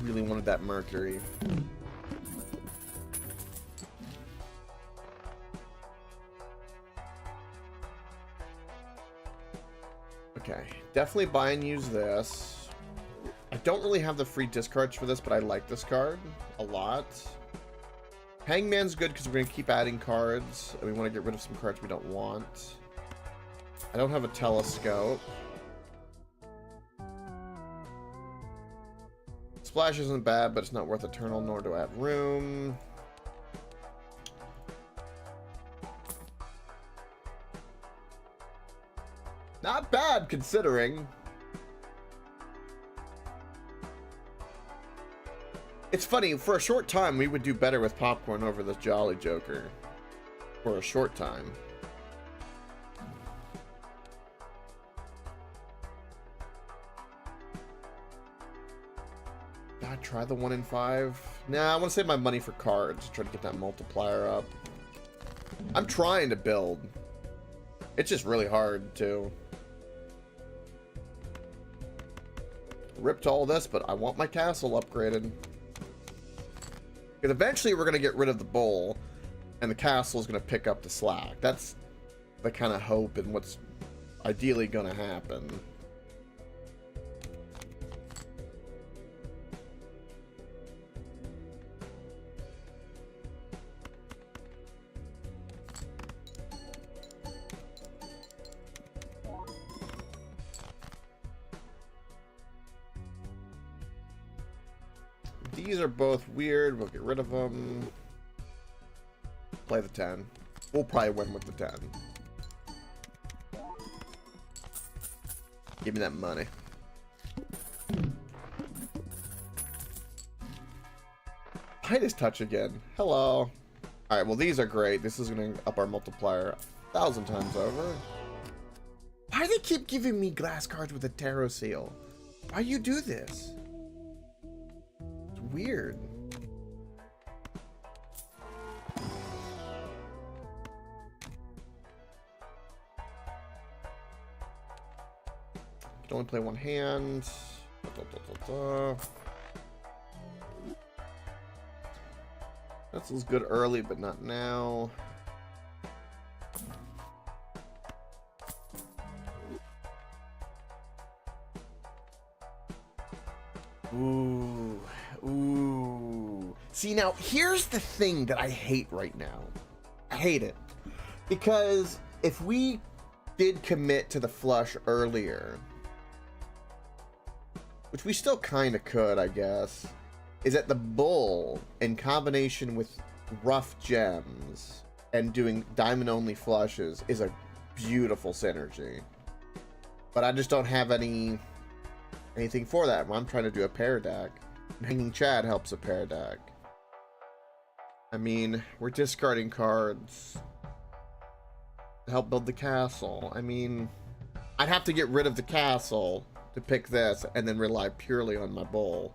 wanted that Mercury. Okay, definitely buy and use this. I don't really have the free discards for this, but I like this card a lot. Hangman's good because we're going to keep adding cards, and we want to get rid of some cards we don't want. I don't have a telescope. Splash isn't bad, but it's not worth Eternal, nor do I have room. Not bad, considering. It's funny, for a short time, we would do better with Popcorn over this Jolly Joker. For a short time. Try the 1 in 5. Nah, I want to save my money for cards. Try to get that multiplier up. I'm trying to build. It's just really hard too. Ripped all this, but I want my castle upgraded. Because eventually we're going to get rid of the bowl, and the castle is going to pick up the slack. That's the kind of hope and what's ideally going to happen. These are both weird. We'll get rid of them. Play the 10. We'll probably win with the 10. Give me that money. Midas touch again. Hello. Alright, well these are great. This is going to up our multiplier 1,000 times over. Why do they keep giving me glass cards with a tarot seal? Why do you do this? Weird. Can only play one hand. That feels good early, but not now. Ooh. Ooh. See, now, here's the thing that I hate right now. I hate it. Because if we did commit to the flush earlier, which we still kind of could, I guess, is that the bull, in combination with rough gems and doing diamond-only flushes, is a beautiful synergy. But I just don't have anything for that when I'm trying to do a pair deck. Hanging Chad helps a pair deck. I mean, we're discarding cards to help build the castle. I mean, I'd have to get rid of the castle to pick this and then rely purely on my bull.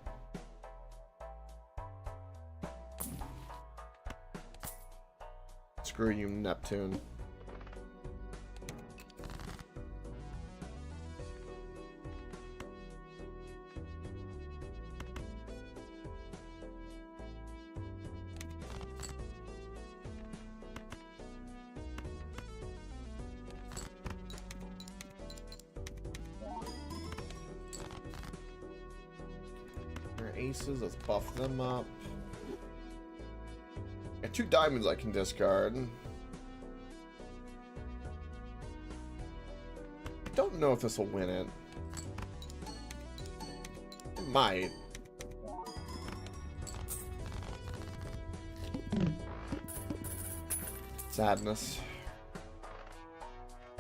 Screw you, Neptune. Aces, let's buff them up. Got 2 diamonds I can discard. Don't know if this will win it. It might. Sadness.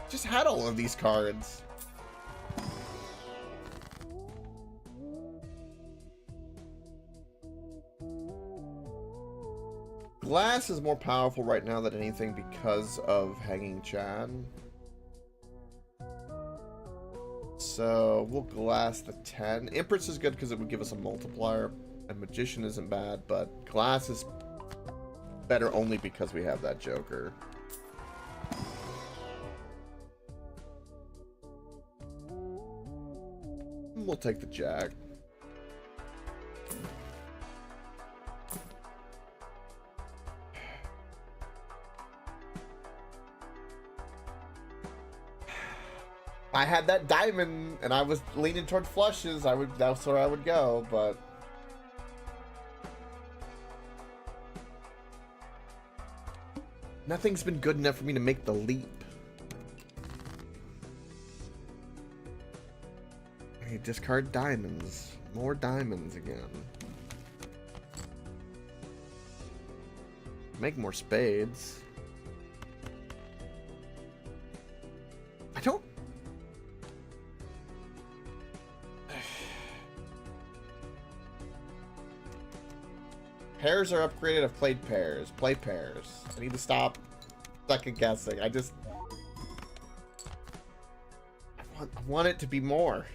Just had all of these cards. Glass is more powerful right now than anything because of Hanging Chad. So we'll glass the 10. Empress is good because it would give us a multiplier. And Magician isn't bad, but glass is better only because we have that Joker. We'll take the Jack. I had that diamond and I was leaning toward flushes. That's where I would go, but nothing's been good enough for me to make the leap. I discard diamonds. More diamonds again. Make more spades. I don't. Pairs are upgraded. I've played pairs. Play pairs. I need to stop second guessing. I want it to be more.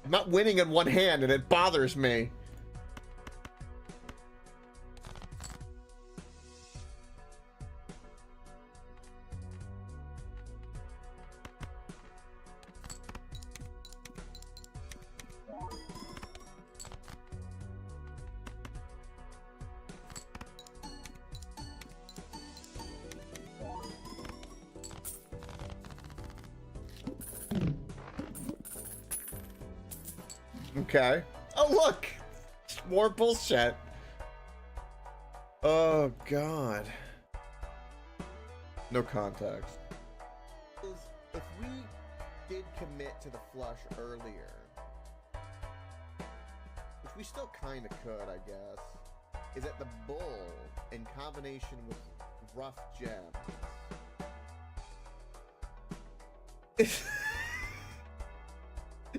I'm not winning in one hand and it bothers me. Okay. Oh, look! More bullshit. Oh, God. No context. If we did commit to the flush earlier, which we still kind of could, I guess, is that the bull, in combination with rough gems...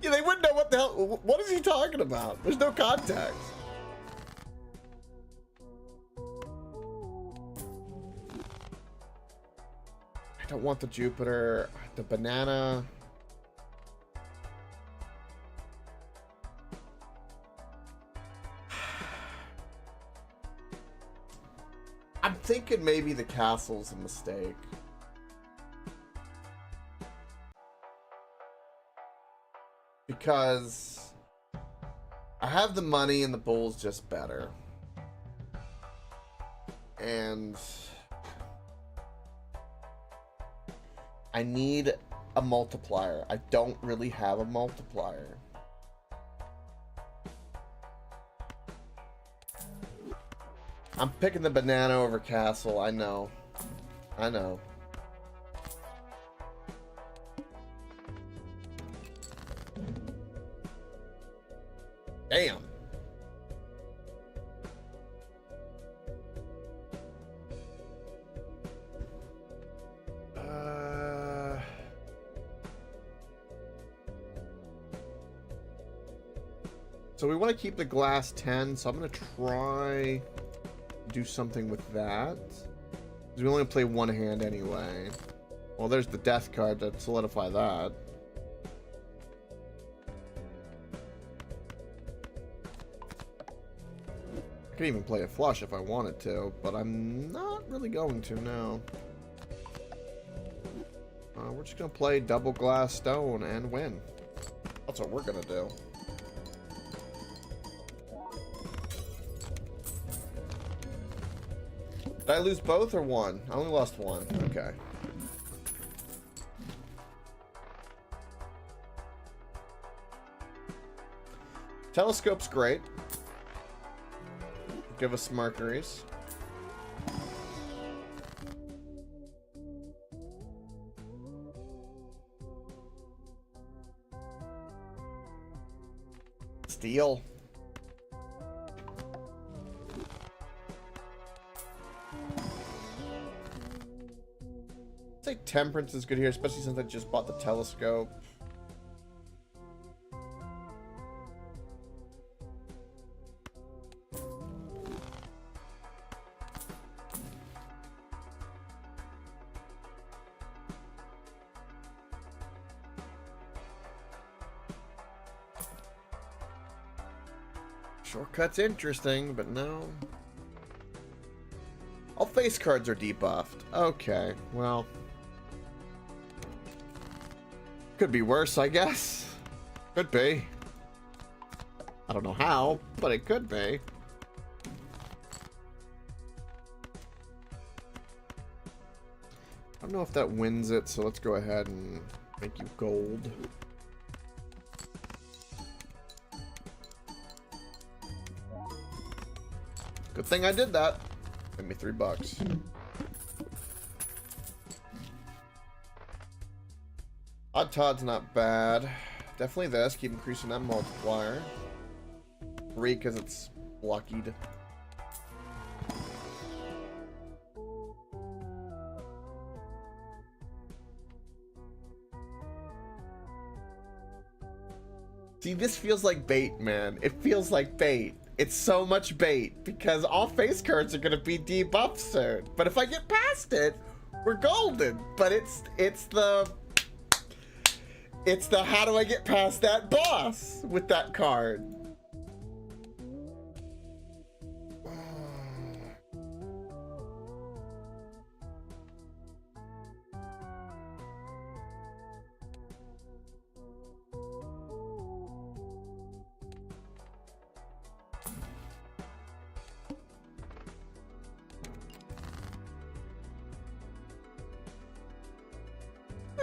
Yeah, they wouldn't know what the hell. What is he talking about? There's no context. I don't want the Jupiter. The banana. I'm thinking maybe the castle's a mistake. Because I have the money and the bull's just better. And I need a multiplier. I don't really have a multiplier. I'm picking the banana over castle. I know. I know. Damn. So we want to keep the glass 10, so I'm going to try do something with that. Because we only play one hand anyway. Well, there's the death card to solidify that. I could even play a flush if I wanted to, but I'm not really going to now. We're just going to play double glass stone and win. That's what we're going to do. Did I lose both or one? I only lost one. Okay. Telescope's great. Give us some Mercuries. Steel. I'd say Temperance is good here, especially since I just bought the telescope. Shortcut's interesting, but no. All face cards are debuffed. Okay, well. Could be worse, I guess. Could be. I don't know how, but it could be. I don't know if that wins it, so let's go ahead and make you gold. Good thing I did that. Give me $3. Odd Todd's not bad. Definitely this. Keep increasing that multiplier. 3 because it's blockied. See, this feels like bait, man. It feels like bait. It's so much bait because all face cards are gonna be debuffed soon. But if I get past it, we're golden. But it's the how do I get past that boss with that card?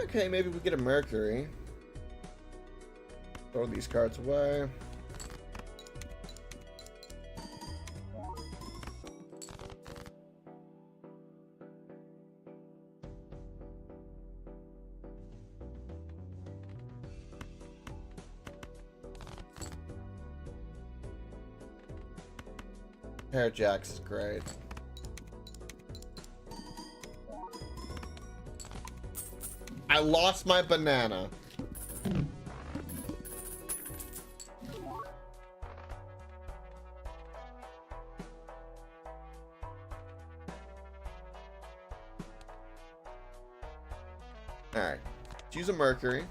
Okay, maybe we get a Mercury. Throw these cards away. Pair of Jacks is great. I lost my banana. Alright. Choose a Mercury.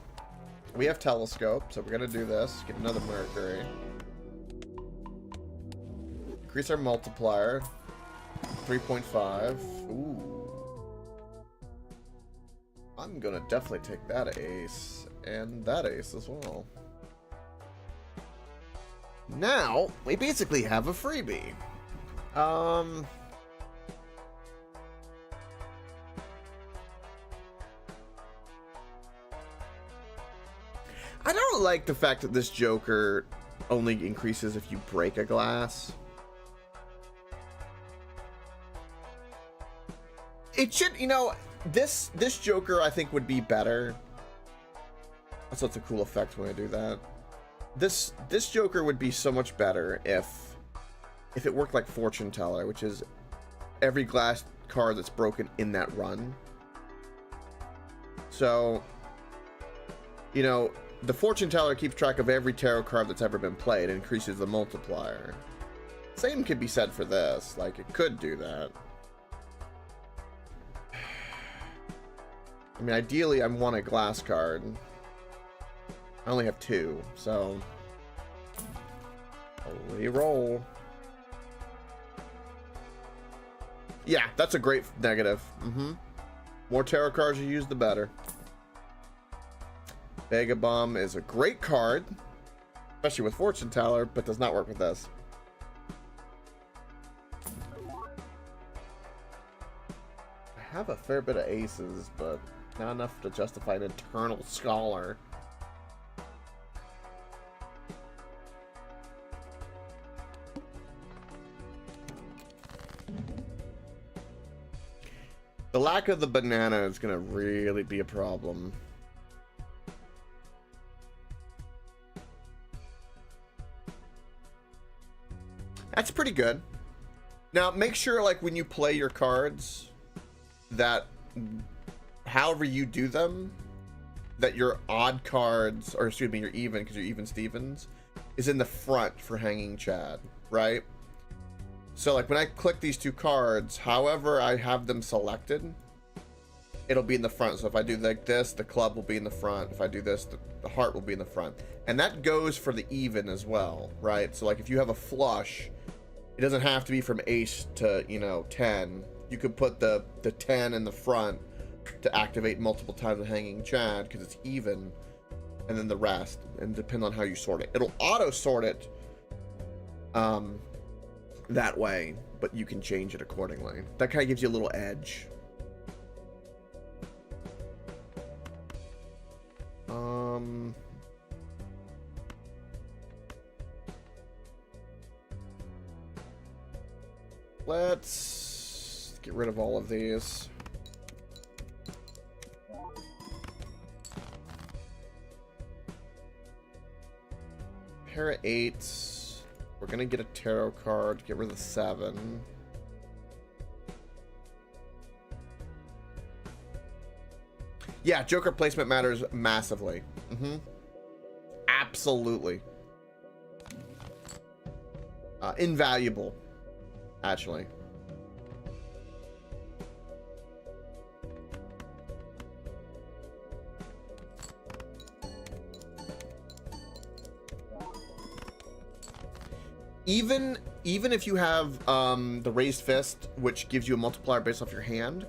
We have Telescope, so we're gonna do this. Get another Mercury. Increase our multiplier. 3.5. Ooh. I'm gonna definitely take that ace. And that ace as well. Now, we basically have a freebie. I don't like the fact that this Joker only increases if you break a glass. It should, you know, this Joker I think would be better. So it's a cool effect when I do that. This Joker would be so much better if it worked like Fortune Teller, which is every glass card that's broken in that run. So, you know, the Fortune Teller keeps track of every tarot card that's ever been played and increases the multiplier. Same could be said for this. Like, it could do that. I mean, ideally, I want a glass card. I only have 2, so... Holy roll. Yeah, that's a great negative. More tarot cards you use, the better. Vagabomb is a great card, especially with Fortune Teller, but does not work with this. I have a fair bit of aces, but not enough to justify an Eternal Scholar. The lack of the banana is going to really be a problem. That's pretty good. Now, make sure, like, when you play your cards, that however you do them, that your odd cards, or excuse me, your even, because you're even Stevens, is in the front for Hanging Chad, right? So, like, when I click these 2 cards, however I have them selected, it'll be in the front. So if I do like this, the club will be in the front. If I do this, the heart will be in the front. And that goes for the even as well, right? So, like, if you have a flush, it doesn't have to be from ace to, you know, 10. You could put the 10 in the front to activate multiple times the Hanging Chad because it's even, and then the rest, and depend on how you sort it. It'll auto sort it that way, but you can change it accordingly. That kind of gives you a little edge. Let's get rid of all of these. Pair of 8s. We're gonna get a tarot card to get rid of the 7. Yeah, Joker placement matters massively. Absolutely. Invaluable, actually. Even if you have the raised fist, which gives you a multiplier based off your hand,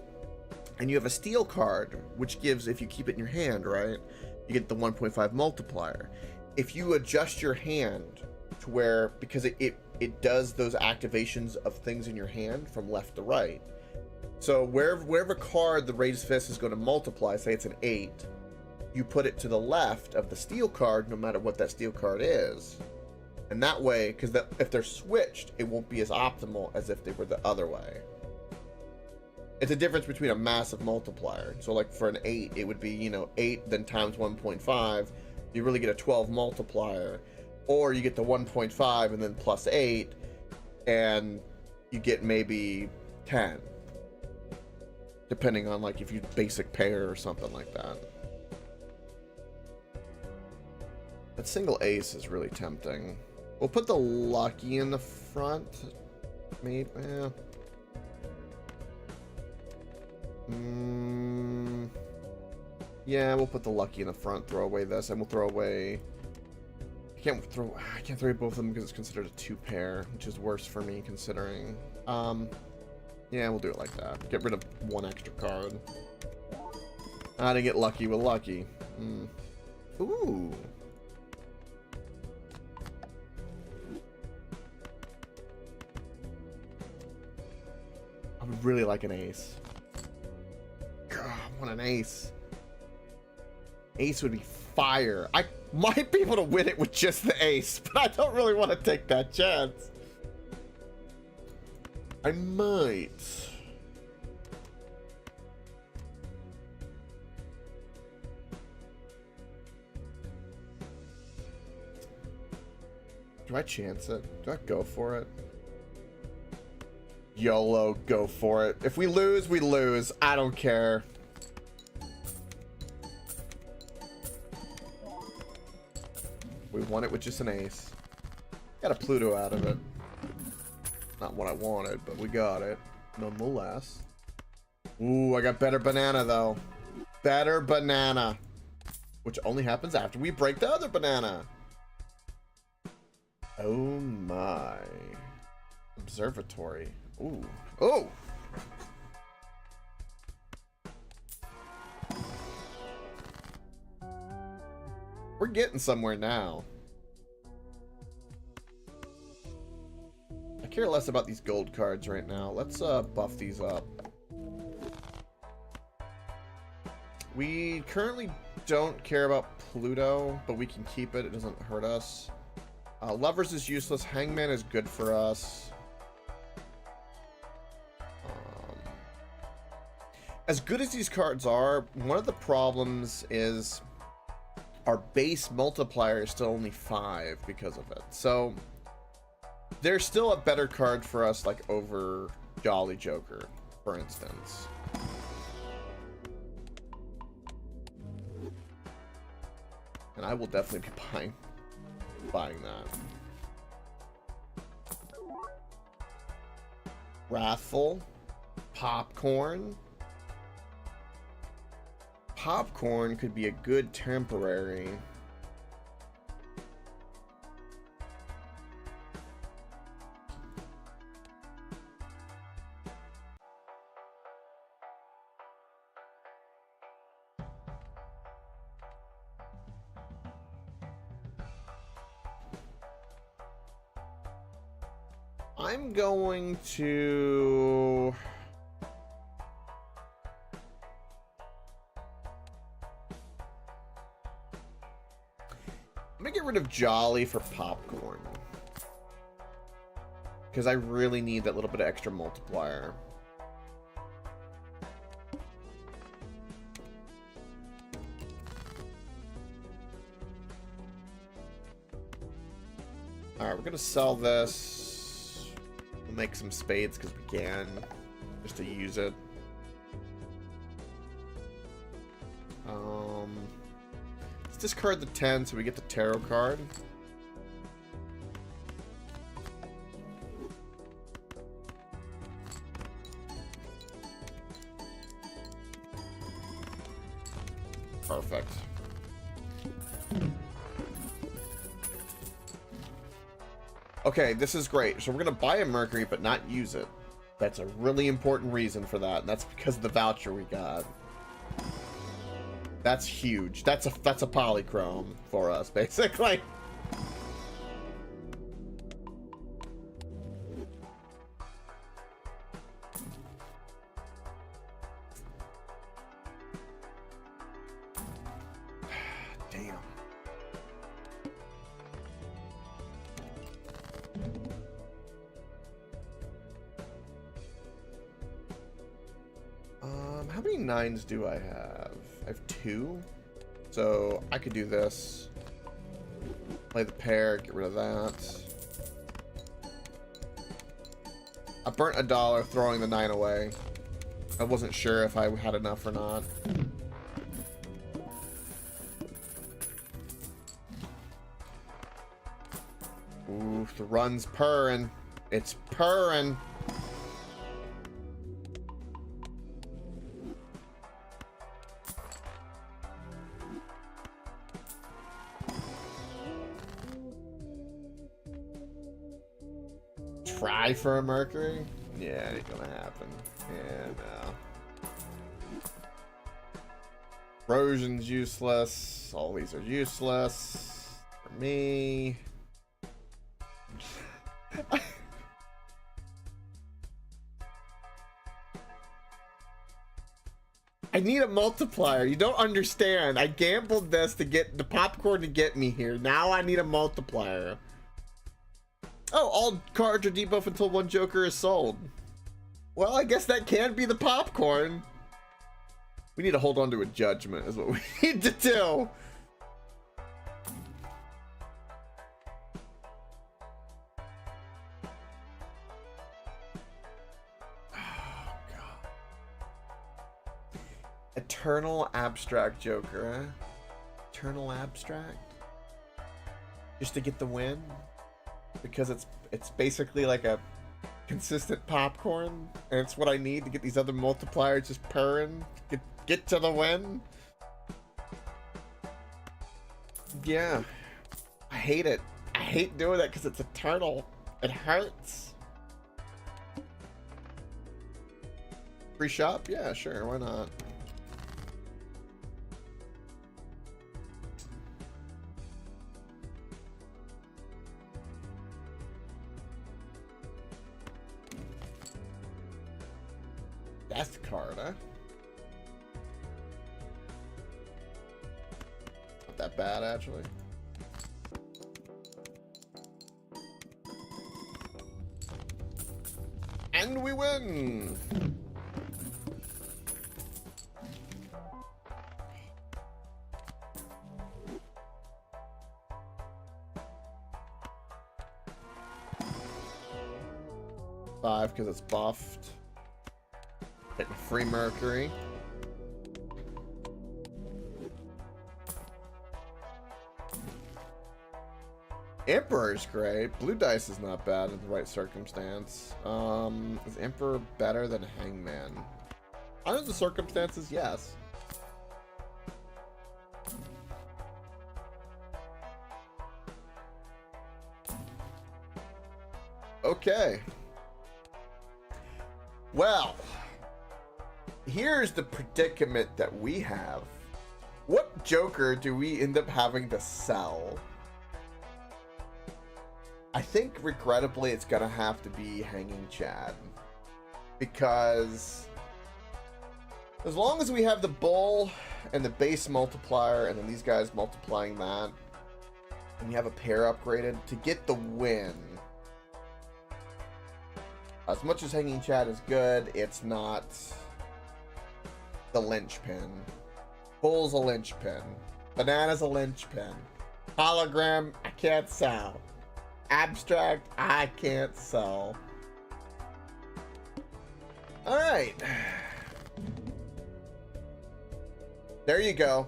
and you have a steel card, which gives, if you keep it in your hand, right, you get the 1.5 multiplier. If you adjust your hand to where, because it does those activations of things in your hand from left to right. So wherever card the raised fist is going to multiply, say it's an 8, you put it to the left of the steel card, no matter what that steel card is. And that way, because if they're switched, it won't be as optimal as if they were the other way. It's a difference between a massive multiplier. So like for an 8, it would be, you know, 8 then times 1.5. You really get a 12 multiplier. Or you get the 1.5 and then plus 8, and you get maybe 10. Depending on, like, if you basic pair or something like that. That single ace is really tempting. We'll put the lucky in the front. Maybe, yeah. Yeah, we'll put the lucky in the front, throw away this, and we'll throw away... I can't throw away both of them because it's considered a 2 pair, which is worse for me considering. Yeah, we'll do it like that. Get rid of 1 extra card. I didn't get lucky with lucky. Ooh. I would really like an ace. God, I want an ace. Ace would be fire. I might be able to win it with just the ace, but I don't really want to take that chance. I might. Do I chance it? Do I go for it? YOLO, go for it. If we lose, we lose. I don't care. We won it with just an ace. Got a Pluto out of it. Not what I wanted, but we got it nonetheless. Ooh, I got better banana though. Better banana. Which only happens after we break the other banana. Oh my. Observatory. Ooh. Oh! We're getting somewhere now. I care less about these gold cards right now. Let's buff these up. We currently don't care about Pluto, but we can keep it. It doesn't hurt us. Lovers is useless. Hangman is good for us. As good as these cards are, one of the problems is our base multiplier is still only 5 because of it. So there's still a better card for us, like over Jolly Joker, for instance. And I will definitely be buying that. Wrathful. Popcorn. Popcorn could be a good temporary. I'm going to... I'm gonna get rid of Jolly for Popcorn. Because I really need that little bit of extra multiplier. Alright, we're gonna sell this. We'll make some spades because we can. Just to use it. Let's discard the 10 so we get the tarot card. Perfect. Okay, this is great. So we're gonna buy a Mercury but not use it. That's a really important reason for that, and that's because of the voucher we got. That's huge. That's a polychrome for us, basically. Damn. How many 9s do I have? I have 2, so I could do this. Play the pair, get rid of that. I burnt $1 throwing the 9 away. I wasn't sure if I had enough or not. Ooh, the run's purring. It's purring. Try for a Mercury? Yeah, it ain't gonna happen. Yeah, no. Erosion's useless. All these are useless. For me. I need a multiplier. You don't understand. I gambled this to get the popcorn to get me here. Now I need a multiplier. Oh, all cards are debuff until one Joker is sold. Well, I guess that can be the popcorn. We need to hold on to a judgment is what we need to do. Eternal Abstract Joker, huh? Eternal Abstract? Just to get the win? Because it's basically like a consistent popcorn, and it's what I need to get these other multipliers just purring, get to the win. Yeah, I hate it. I hate doing that because it's eternal. It hurts. Free shop? Yeah, sure, why not? That's the card, huh? Not that bad, actually. And we win! Five, because it's buffed. Getting free Mercury. Emperor's great. Blue dice is not bad in the right circumstance. Is Emperor better than Hangman? Under the circumstances, yes. Okay. Well, here's the predicament that we have. What Joker do we end up having to sell? I think, regrettably, it's gonna have to be Hanging Chad. Because as long as we have the Bull and the base multiplier, and then these guys multiplying that, and you have a pair upgraded, to get the win. As much as Hanging Chad is good, it's not the linchpin. Bull's a linchpin. Banana's a linchpin. Hologram, I can't sell. Abstract, I can't sell. Alright. There you go.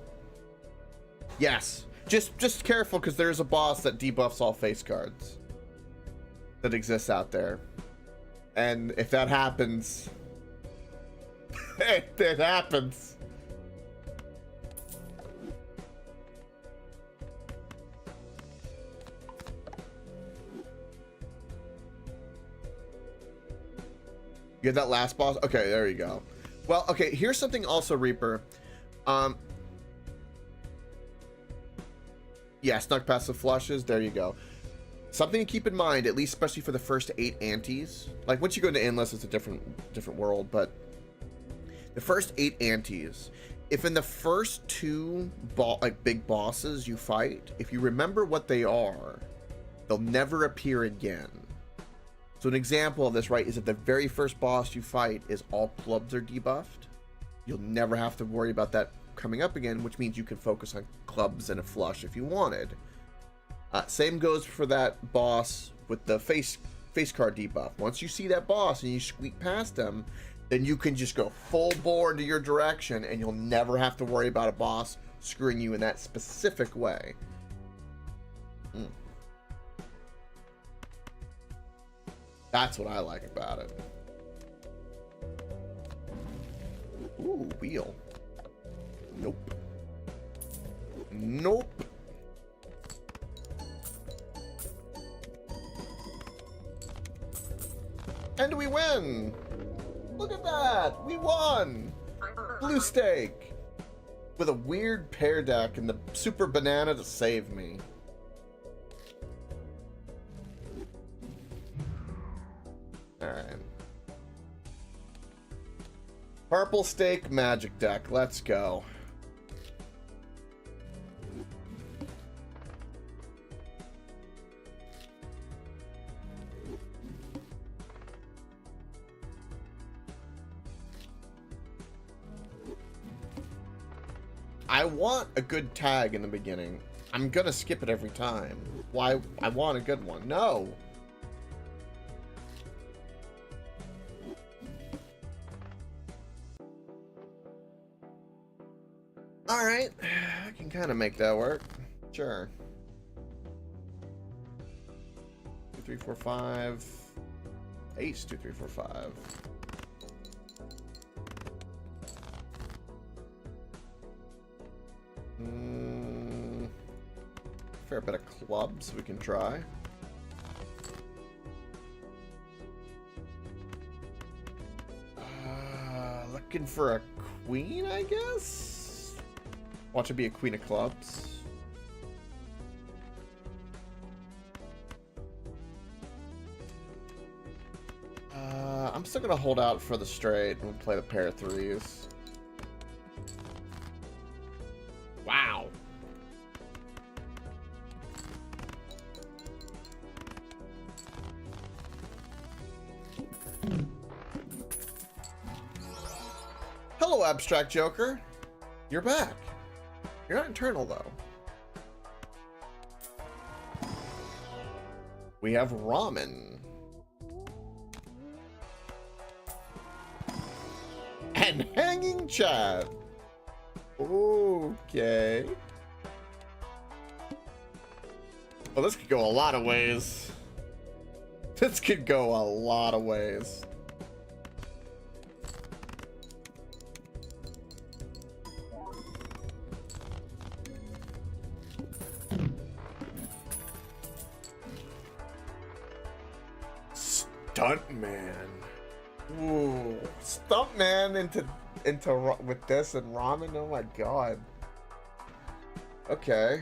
Yes. Just careful, because there's a boss that debuffs all face cards that exists out there. And if that happens, it happens. You get that last boss? Okay, there you go. Well, okay, here's something also, Reaper. Yeah, snuck past the flushes. There you go. Something to keep in mind, at least especially for the first 8 antes. Like, once you go into Endless, it's a different world, but the first 8 antes, if in the first 2 big bosses you fight, if you remember what they are, they'll never appear again. So an example of this, right, is if the very first boss you fight is all clubs are debuffed, you'll never have to worry about that coming up again, which means you can focus on clubs and a flush if you wanted. Same goes for that boss with the face card debuff. Once you see that boss and you squeak past them, then you can just go full bore into your direction, and you'll never have to worry about a boss screwing you in that specific way. That's what I like about it. Ooh, wheel. Nope. Nope. And we win! Look at that! We won! Blue stake! With a weird pair deck and the super banana to save me. Alright. Purple stake magic deck. Let's go. I want a good tag in the beginning. I'm gonna skip it every time. Why? I want a good one. No! Alright, I can kind of make that work. Sure. 2, 3, 4, 5. Ace, 2, 3, 4, 5. Fair bit of clubs we can try. Looking for a queen, I guess? Want to be a queen of clubs. I'm still gonna hold out for the straight and play the pair of threes. Wow. Hello, Abstract Joker. You're back. You're not internal, though. We have ramen. And hanging chat. Okay. Well, this could go a lot of ways. This could go a lot of ways. Stuntman. Ooh, Stuntman into with this and ramen. Oh my god. Okay.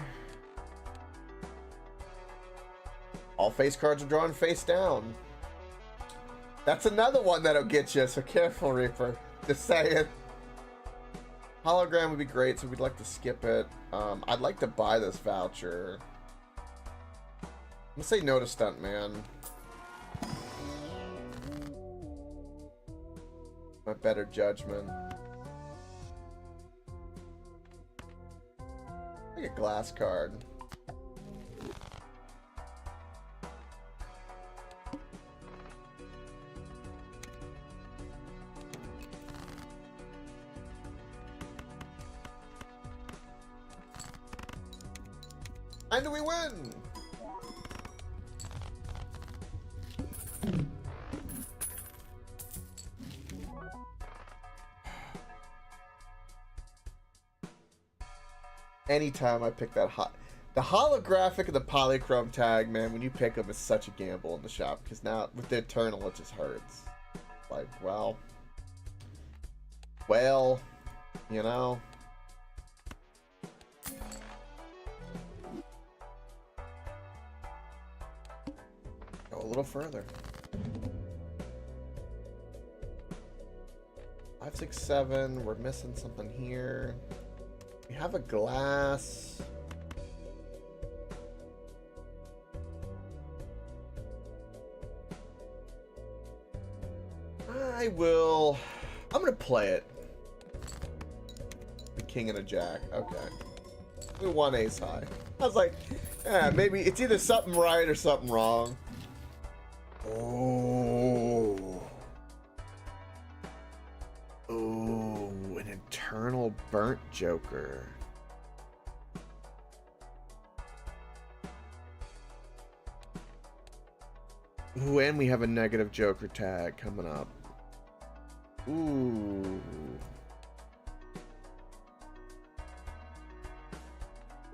All face cards are drawn face down. That's another one that'll get you, so careful, Reaper. Just saying. Hologram would be great, so we'd like to skip it. I'd like to buy this voucher. I'm gonna say no to Stuntman. My better judgment. Like a glass card. And we win! Anytime I pick that the holographic and the polychrome tag, man, when you pick them, it's such a gamble in the shop, because now with the Eternal it just hurts. Like, well, you know. Go a little further. 5, 6, 7. We're missing something here. We have a glass. I'm gonna play it. The king and a jack. Okay. We won ace high. I was like, yeah, maybe it's either something right or something wrong. Oh. Oh, an eternal burnt joker. Ooh, and we have a negative joker tag coming up. Ooh.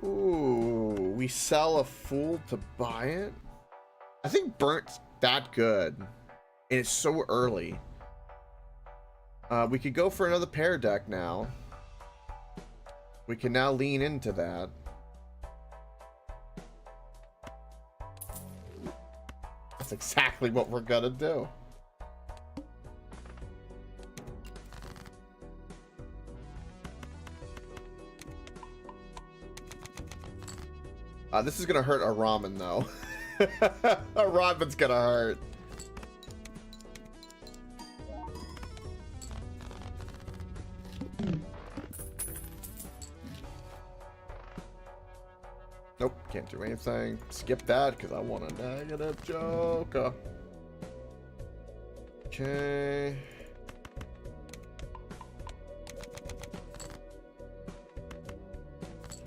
Ooh, we sell a fool to buy it? I think burnt's that good. And it's so early. We could go for another pair deck now. We can now lean into that. That's exactly what we're gonna do. This is gonna hurt our ramen though. Our ramen's gonna hurt. Nope, can't do anything. Skip that because I want a negative joker.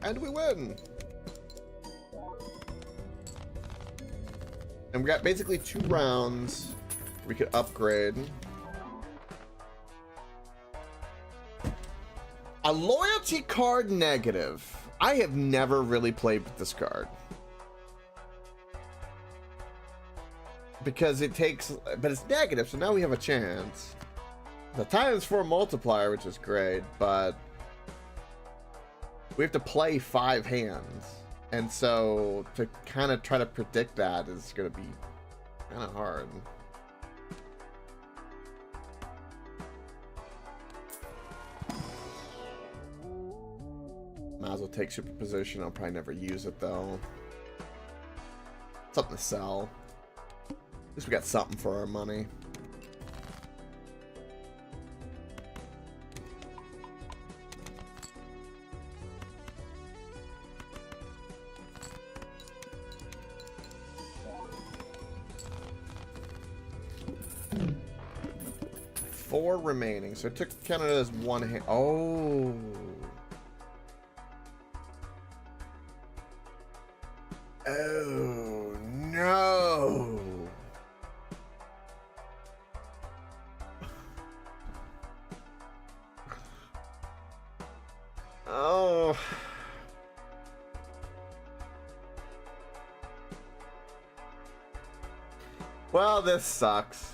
And we win. And we got basically 2 rounds we could upgrade. A loyalty card negative. I have never really played with this card. Because it takes, but it's negative, so now we have a chance. The ×4 multiplier, which is great, but we have to play 5 hands. And so to kind of try to predict that is going to be kind of hard. Might as well take superposition. I'll probably never use it though. Something to sell. At least we got something for our money. Four remaining, so it took counted as 1 hand. Oh. Oh no. Oh. Well, this sucks.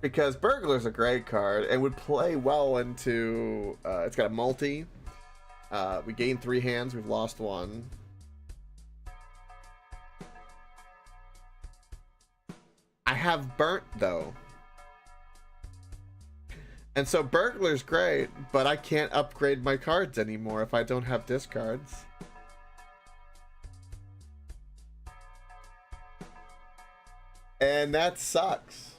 Because Burglar's a great card and would play well into it's got a multi. We gained 3 hands, we've lost 1. I have Burnt though. And so Burglar's great, but I can't upgrade my cards anymore if I don't have discards. And that sucks.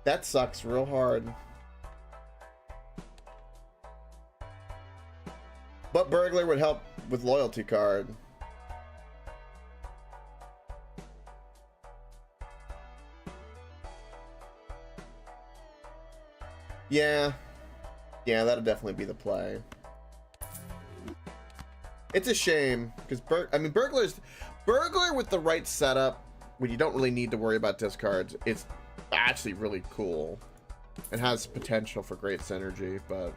That sucks real hard. But Burglar would help with loyalty card. Yeah. Yeah, that'll definitely be the play. It's a shame because Burglar with the right setup, when you don't really need to worry about discards, it's actually really cool. It has potential for great synergy, but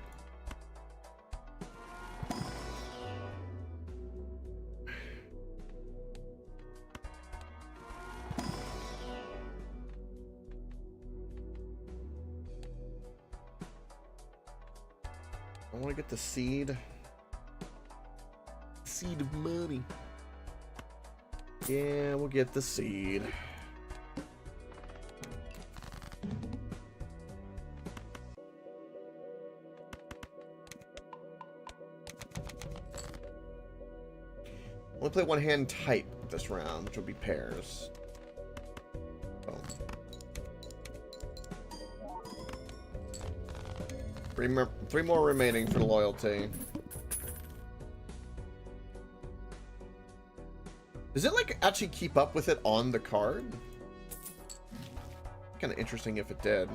I want to get the seed of money. Yeah, we'll get the seed. We'll play 1 hand type this round, which will be pairs. Boom. 3 more remaining for the loyalty. Does it like actually keep up with it on the card? Kind of interesting if it did.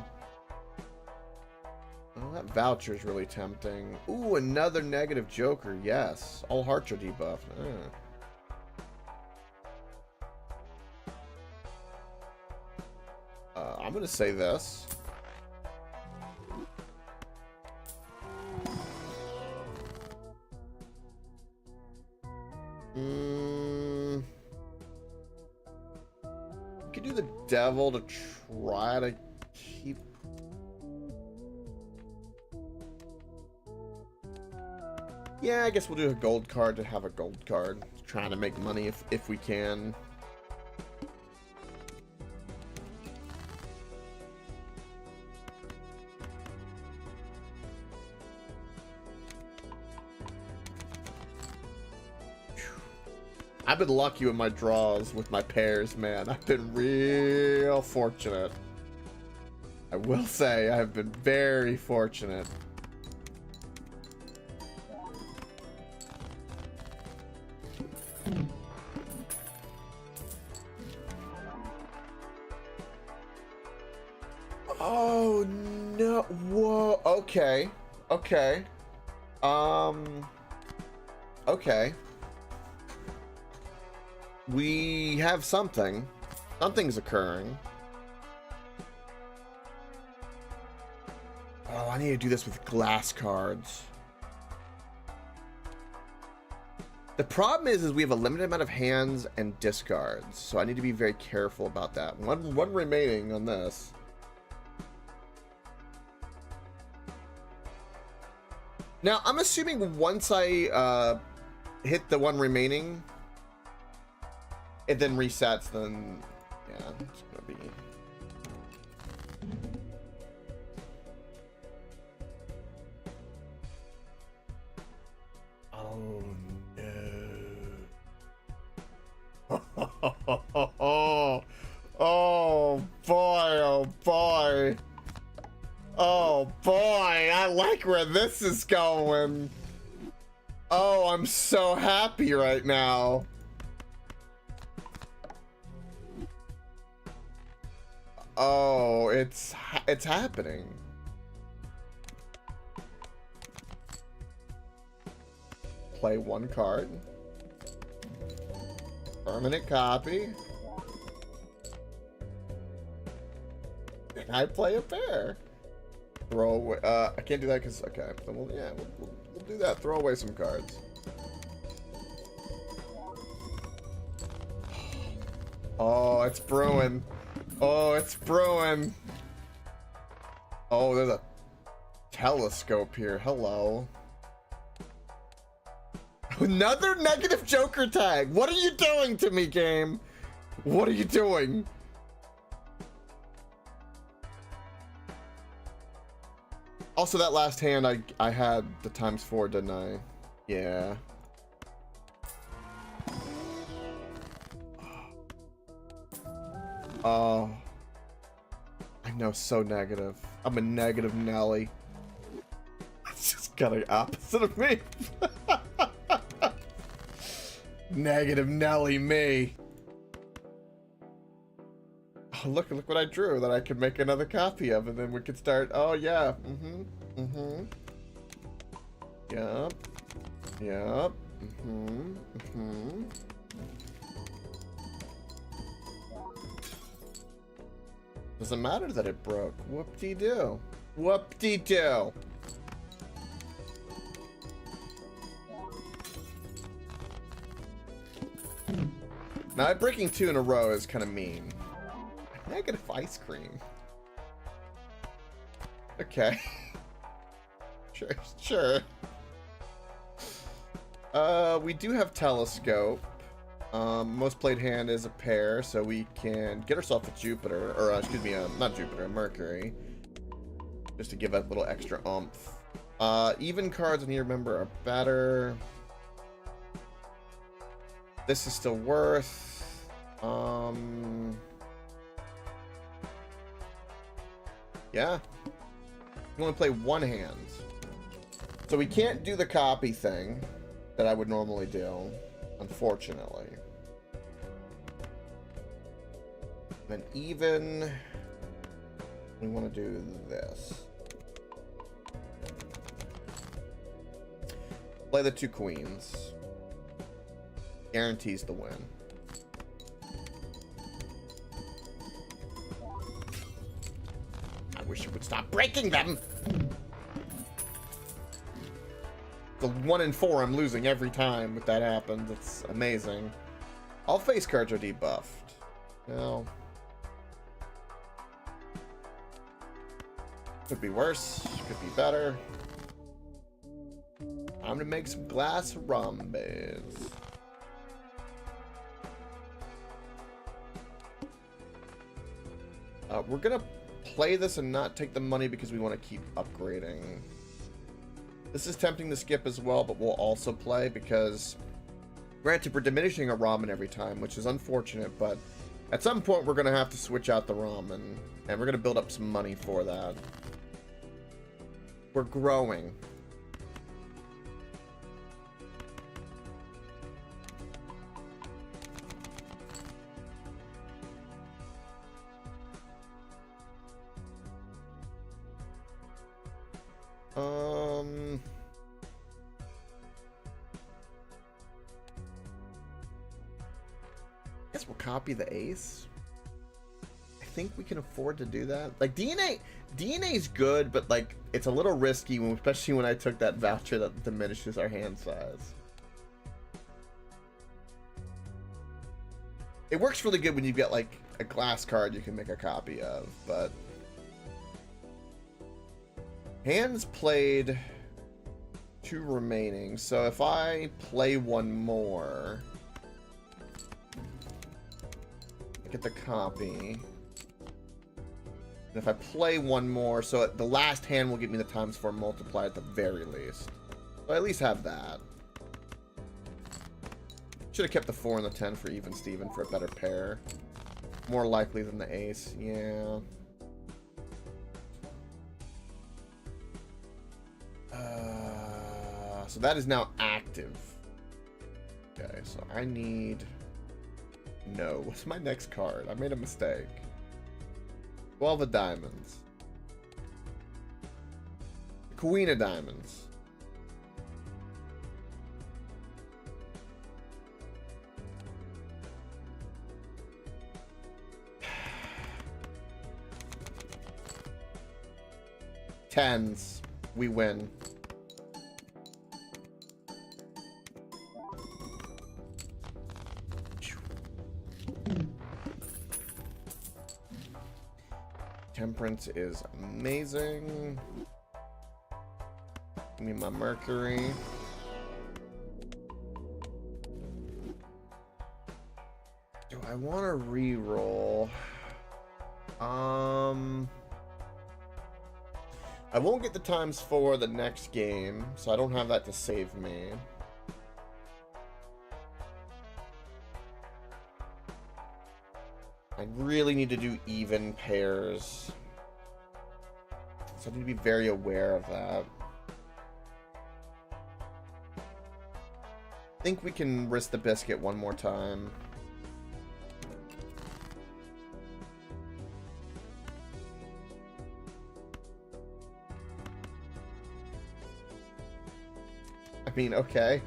Oh, that voucher is really tempting. Ooh, another negative Joker. Yes, all hearts are debuffed. I'm gonna say this. Could do the devil to try to keep. Yeah, I guess we'll do a gold card to have a gold card. Trying to make money if we can. I've been lucky with my draws with my pairs, man. I've been real fortunate. I will say I've been very fortunate. Oh no. Whoa. Okay. Okay. Okay. We have something. Something's occurring. Oh, I need to do this with glass cards. The problem is we have a limited amount of hands and discards, so I need to be very careful about that. One remaining on this. Now, I'm assuming once I hit the one remaining, it then resets, then yeah, it's gonna be... Oh no. Oh boy, oh boy. Oh boy, I like where this is going. Oh, I'm so happy right now. Oh, it's happening. Play one card. Permanent copy. And I play a pair. Throw away. I can't do that because okay. Then we'll do that. Throw away some cards. Oh, it's brewing. Oh, it's brewing. Oh, there's a telescope here. Hello. Another negative Joker tag. What are you doing to me, game? What are you doing? Also, that last hand, I had the ×4, didn't I? Yeah. Oh. I know, so negative. I'm a negative Nelly. It's just kind of opposite of me. Negative Nelly me. Oh, look what I drew that I could make another copy of, and then we could start. Oh yeah. Yep. Yep. Doesn't matter that it broke. Whoop-de-doo. Whoop-de-doo. Now, breaking 2 in a row is kind of mean. Negative ice cream. Okay. Sure. We do have telescope. Most played hand is a pair, so we can get ourselves a Jupiter, or excuse me, not Jupiter, Mercury, just to give it a little extra oomph. Even cards in here, remember, are better. This is still worth. Yeah. You only play one hand. So we can't do the copy thing that I would normally do, unfortunately. And even we want to do this. Play the 2 queens. Guarantees the win. I wish it would stop breaking them. The 1 in 4 I'm losing every time that happens. It's amazing. All face cards are debuffed. No. Could be worse. Could be better. Time to make some glass rhombs. We're gonna play this and not take the money because we want to keep upgrading. This is tempting to skip as well, but we'll also play because, granted, we're diminishing our ramen every time, which is unfortunate, but at some point we're gonna have to switch out the ramen, and we're gonna build up some money for that. We're growing. guess we'll copy the ace. I think we can afford to do that. Like DNA's good, but like it's a little risky, especially when I took that voucher that diminishes our hand size. It works really good when you get like a glass card you can make a copy of, but hands played, 2 remaining. So if I play one more, I get the copy. And if I play one more, so the last hand will give me the ×4 multiplier at the very least. So I at least have that. Should have kept the 4 and the 10 for even Steven for a better pair. More likely than the ace, yeah. So that is now active. Okay, so I need... No, what's my next card? I made a mistake. 12 of diamonds. Queen of diamonds. Tens. We win. Temperance is amazing. Give me my Mercury. Do I want to re-roll? I won't get the ×4 the next game, so I don't have that to save me. I really need to do even pairs. So I need to be very aware of that. I think we can risk the biscuit one more time. I mean, okay.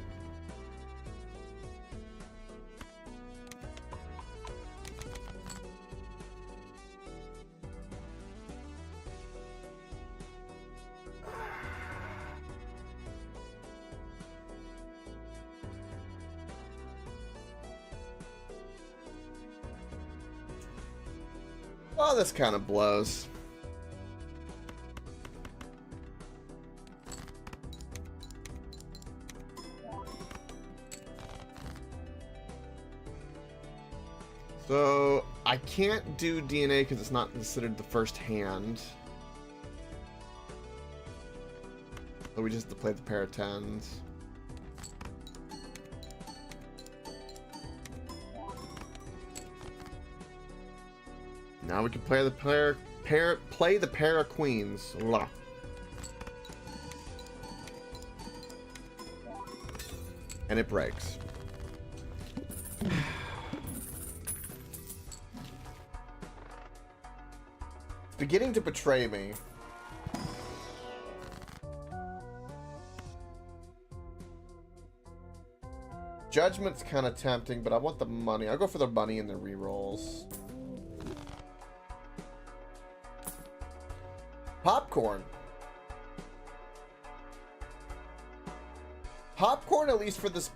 Oh, this kind of blows. So, I can't do DNA because it's not considered the first hand. So we just have to play the pair of tens. Now we can play the pair of queens. La. And it breaks. It's beginning to betray me. Judgment's kind of tempting, but I want the money. I'll go for the money and the rerolls. Popcorn. Popcorn, at least for this.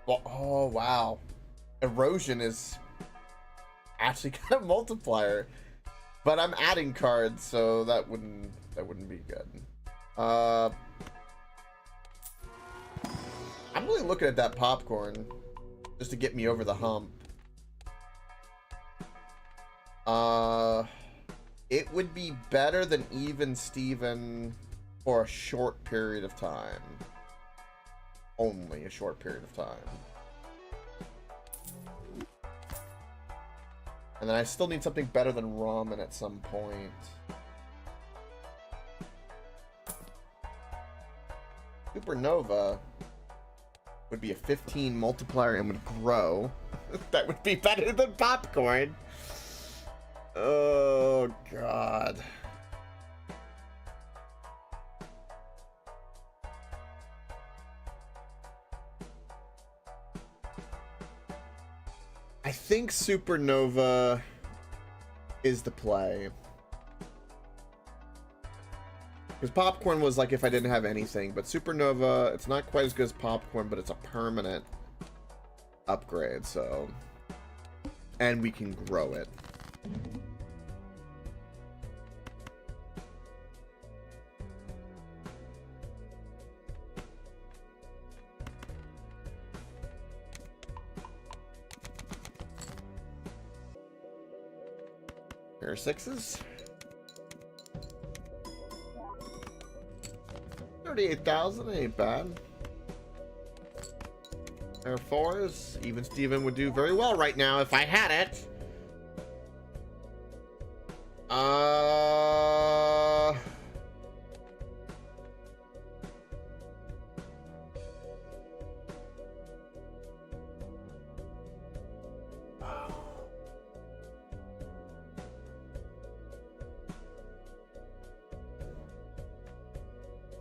Oh, wow. Erosion is actually kind of multiplier. But I'm adding cards, so that wouldn't be good. I'm really looking at that popcorn just to get me over the hump. It would be better than even Steven for a short period of time. Only a short period of time. And then I still need something better than ramen at some point. Supernova would be a 15 multiplier and would grow. That would be better than popcorn. Oh, God. I think Supernova is the play. Because Popcorn was like if I didn't have anything, but Supernova, it's not quite as good as Popcorn, but it's a permanent upgrade, so... And we can grow it. Here are 6s. 38,000 ain't bad. There are 4s. Even Steven would do very well right now if I had it.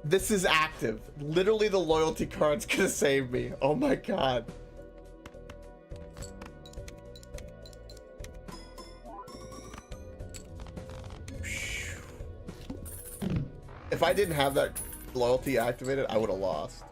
This is active. Literally, the loyalty card's gonna save me. Oh my god. If I didn't have that loyalty activated, I would have lost.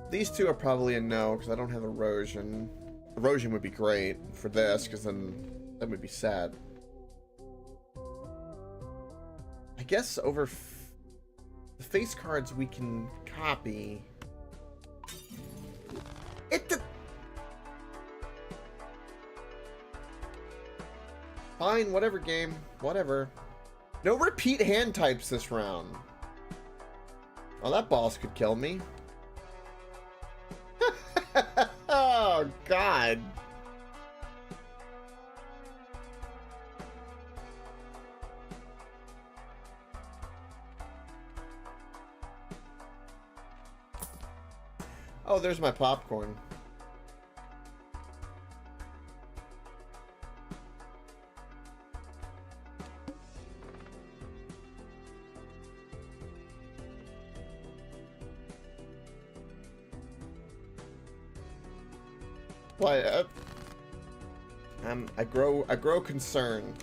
These two are probably a no, because I don't have erosion. Erosion would be great for this, because then that would be sad. I guess over the face cards we can copy. Fine, whatever game. Whatever. No repeat hand types this round. Oh, that boss could kill me. Oh, God. Oh, there's my popcorn. Why? I grow concerned.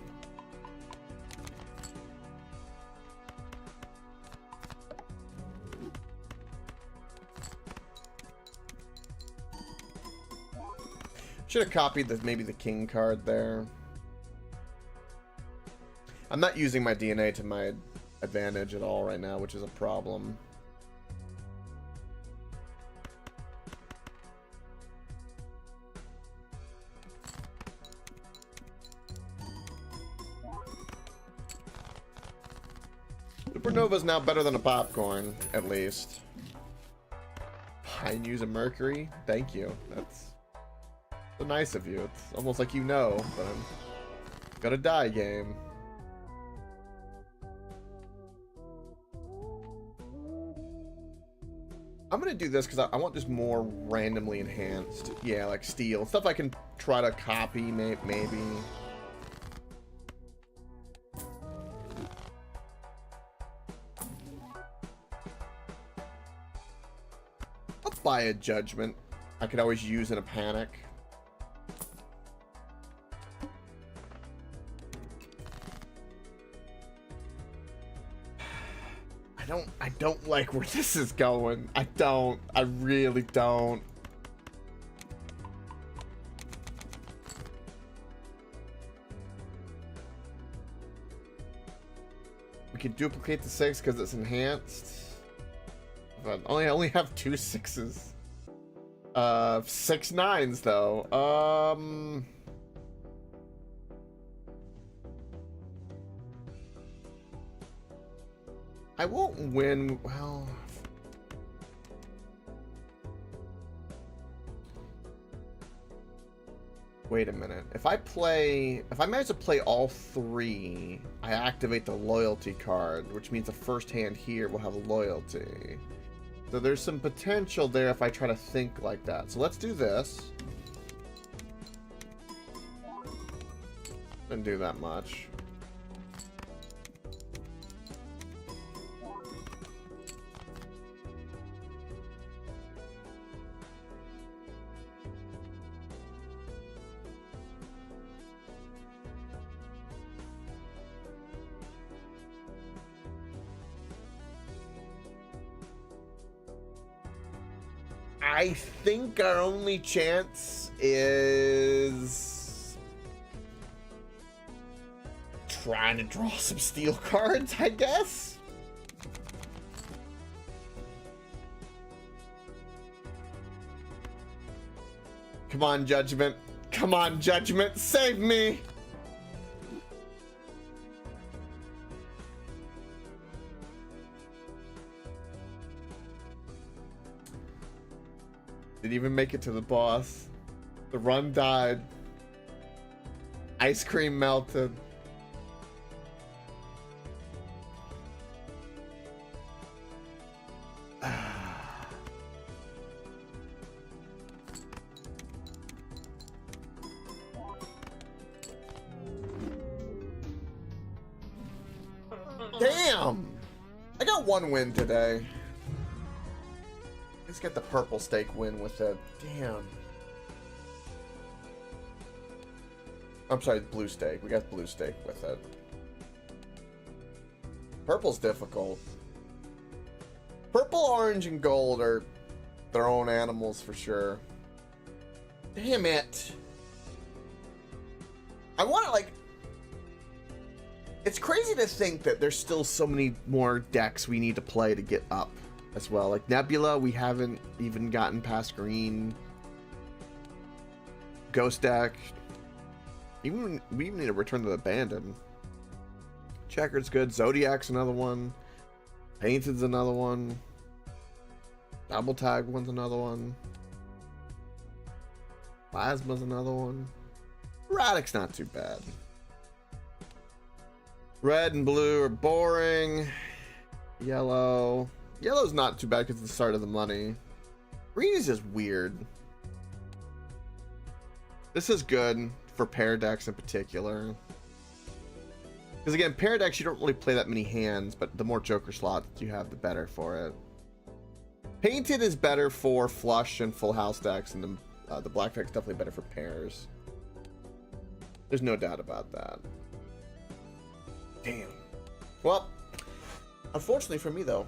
Should have copied maybe the king card there. I'm not using my DNA to my advantage at all right now, which is a problem. Supernova's now better than a popcorn, at least. Pine use a Mercury? Thank you. That's so nice of you. It's almost like you know, but I'm gonna die game. I'm gonna do this because I want just more randomly enhanced. Yeah, like steel. Stuff I can try to copy, maybe. Buy a judgment. I could always use in a panic. I don't like where this is going. I really don't. We can duplicate the 6 because it's enhanced. But I only have 2 6s. 6 9s though. I won't win. Well, Wait a minute. If I manage to play all 3, I activate the loyalty card, which means the first hand here will have loyalty. So there's some potential there if I try to think like that. So let's do this. Didn't do that much. I think our only chance is trying to draw some steel cards, I guess. Come on, Judgment. Come on, Judgment. Save me. Didn't even make it to the boss. The run died. Ice cream melted. Damn! I got 1 win today. Let's get the purple stake win with it. Damn. I'm sorry, blue stake. We got blue stake with it. Purple's difficult. Purple, orange, and gold are their own animals for sure. Damn it. I want to, like... It's crazy to think that there's still so many more decks we need to play to get up as well. Like Nebula, we haven't even gotten past green. Ghost deck. We even need to return to the Abandon. Checkered's good. Zodiac's another one. Painted's another one. Double Tag one's another one. Plasma's another one. Radic's not too bad. Red and blue are boring. Yellow. Yellow's not too bad because it's the start of the money. Green is just weird. This is good for pair decks in particular. Because again, pair decks, you don't really play that many hands, but the more Joker slots you have, the better for it. Painted is better for flush and full house decks, and the black deck's definitely better for pairs. There's no doubt about that. Damn. Well, unfortunately for me though,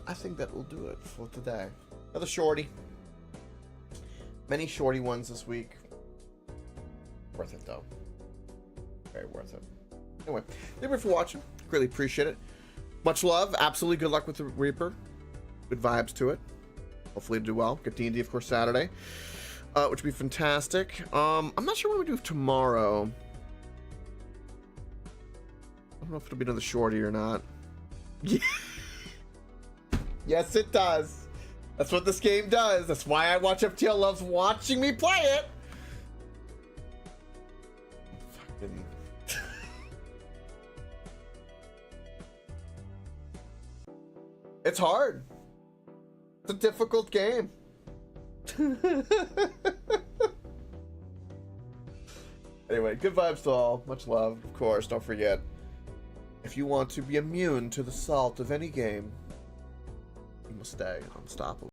I think that will do it for today. Another shorty. Many shorty ones this week. Worth it though. Very worth it. Anyway, thank you for watching. Greatly appreciate it. Much love. Absolutely good luck with the Reaper. Good vibes to it. Hopefully do well. Get D&D of course Saturday, which would be fantastic. I'm not sure what we do tomorrow. I don't know if it'll be another shorty or not. Yes, it does. That's what this game does. That's why I watch FTL loves watching me play it. Fucking... It's hard. It's a difficult game. Anyway, good vibes to all. Much love, of course. Don't forget, if you want to be immune to the salt of any game, you must stay unstoppable.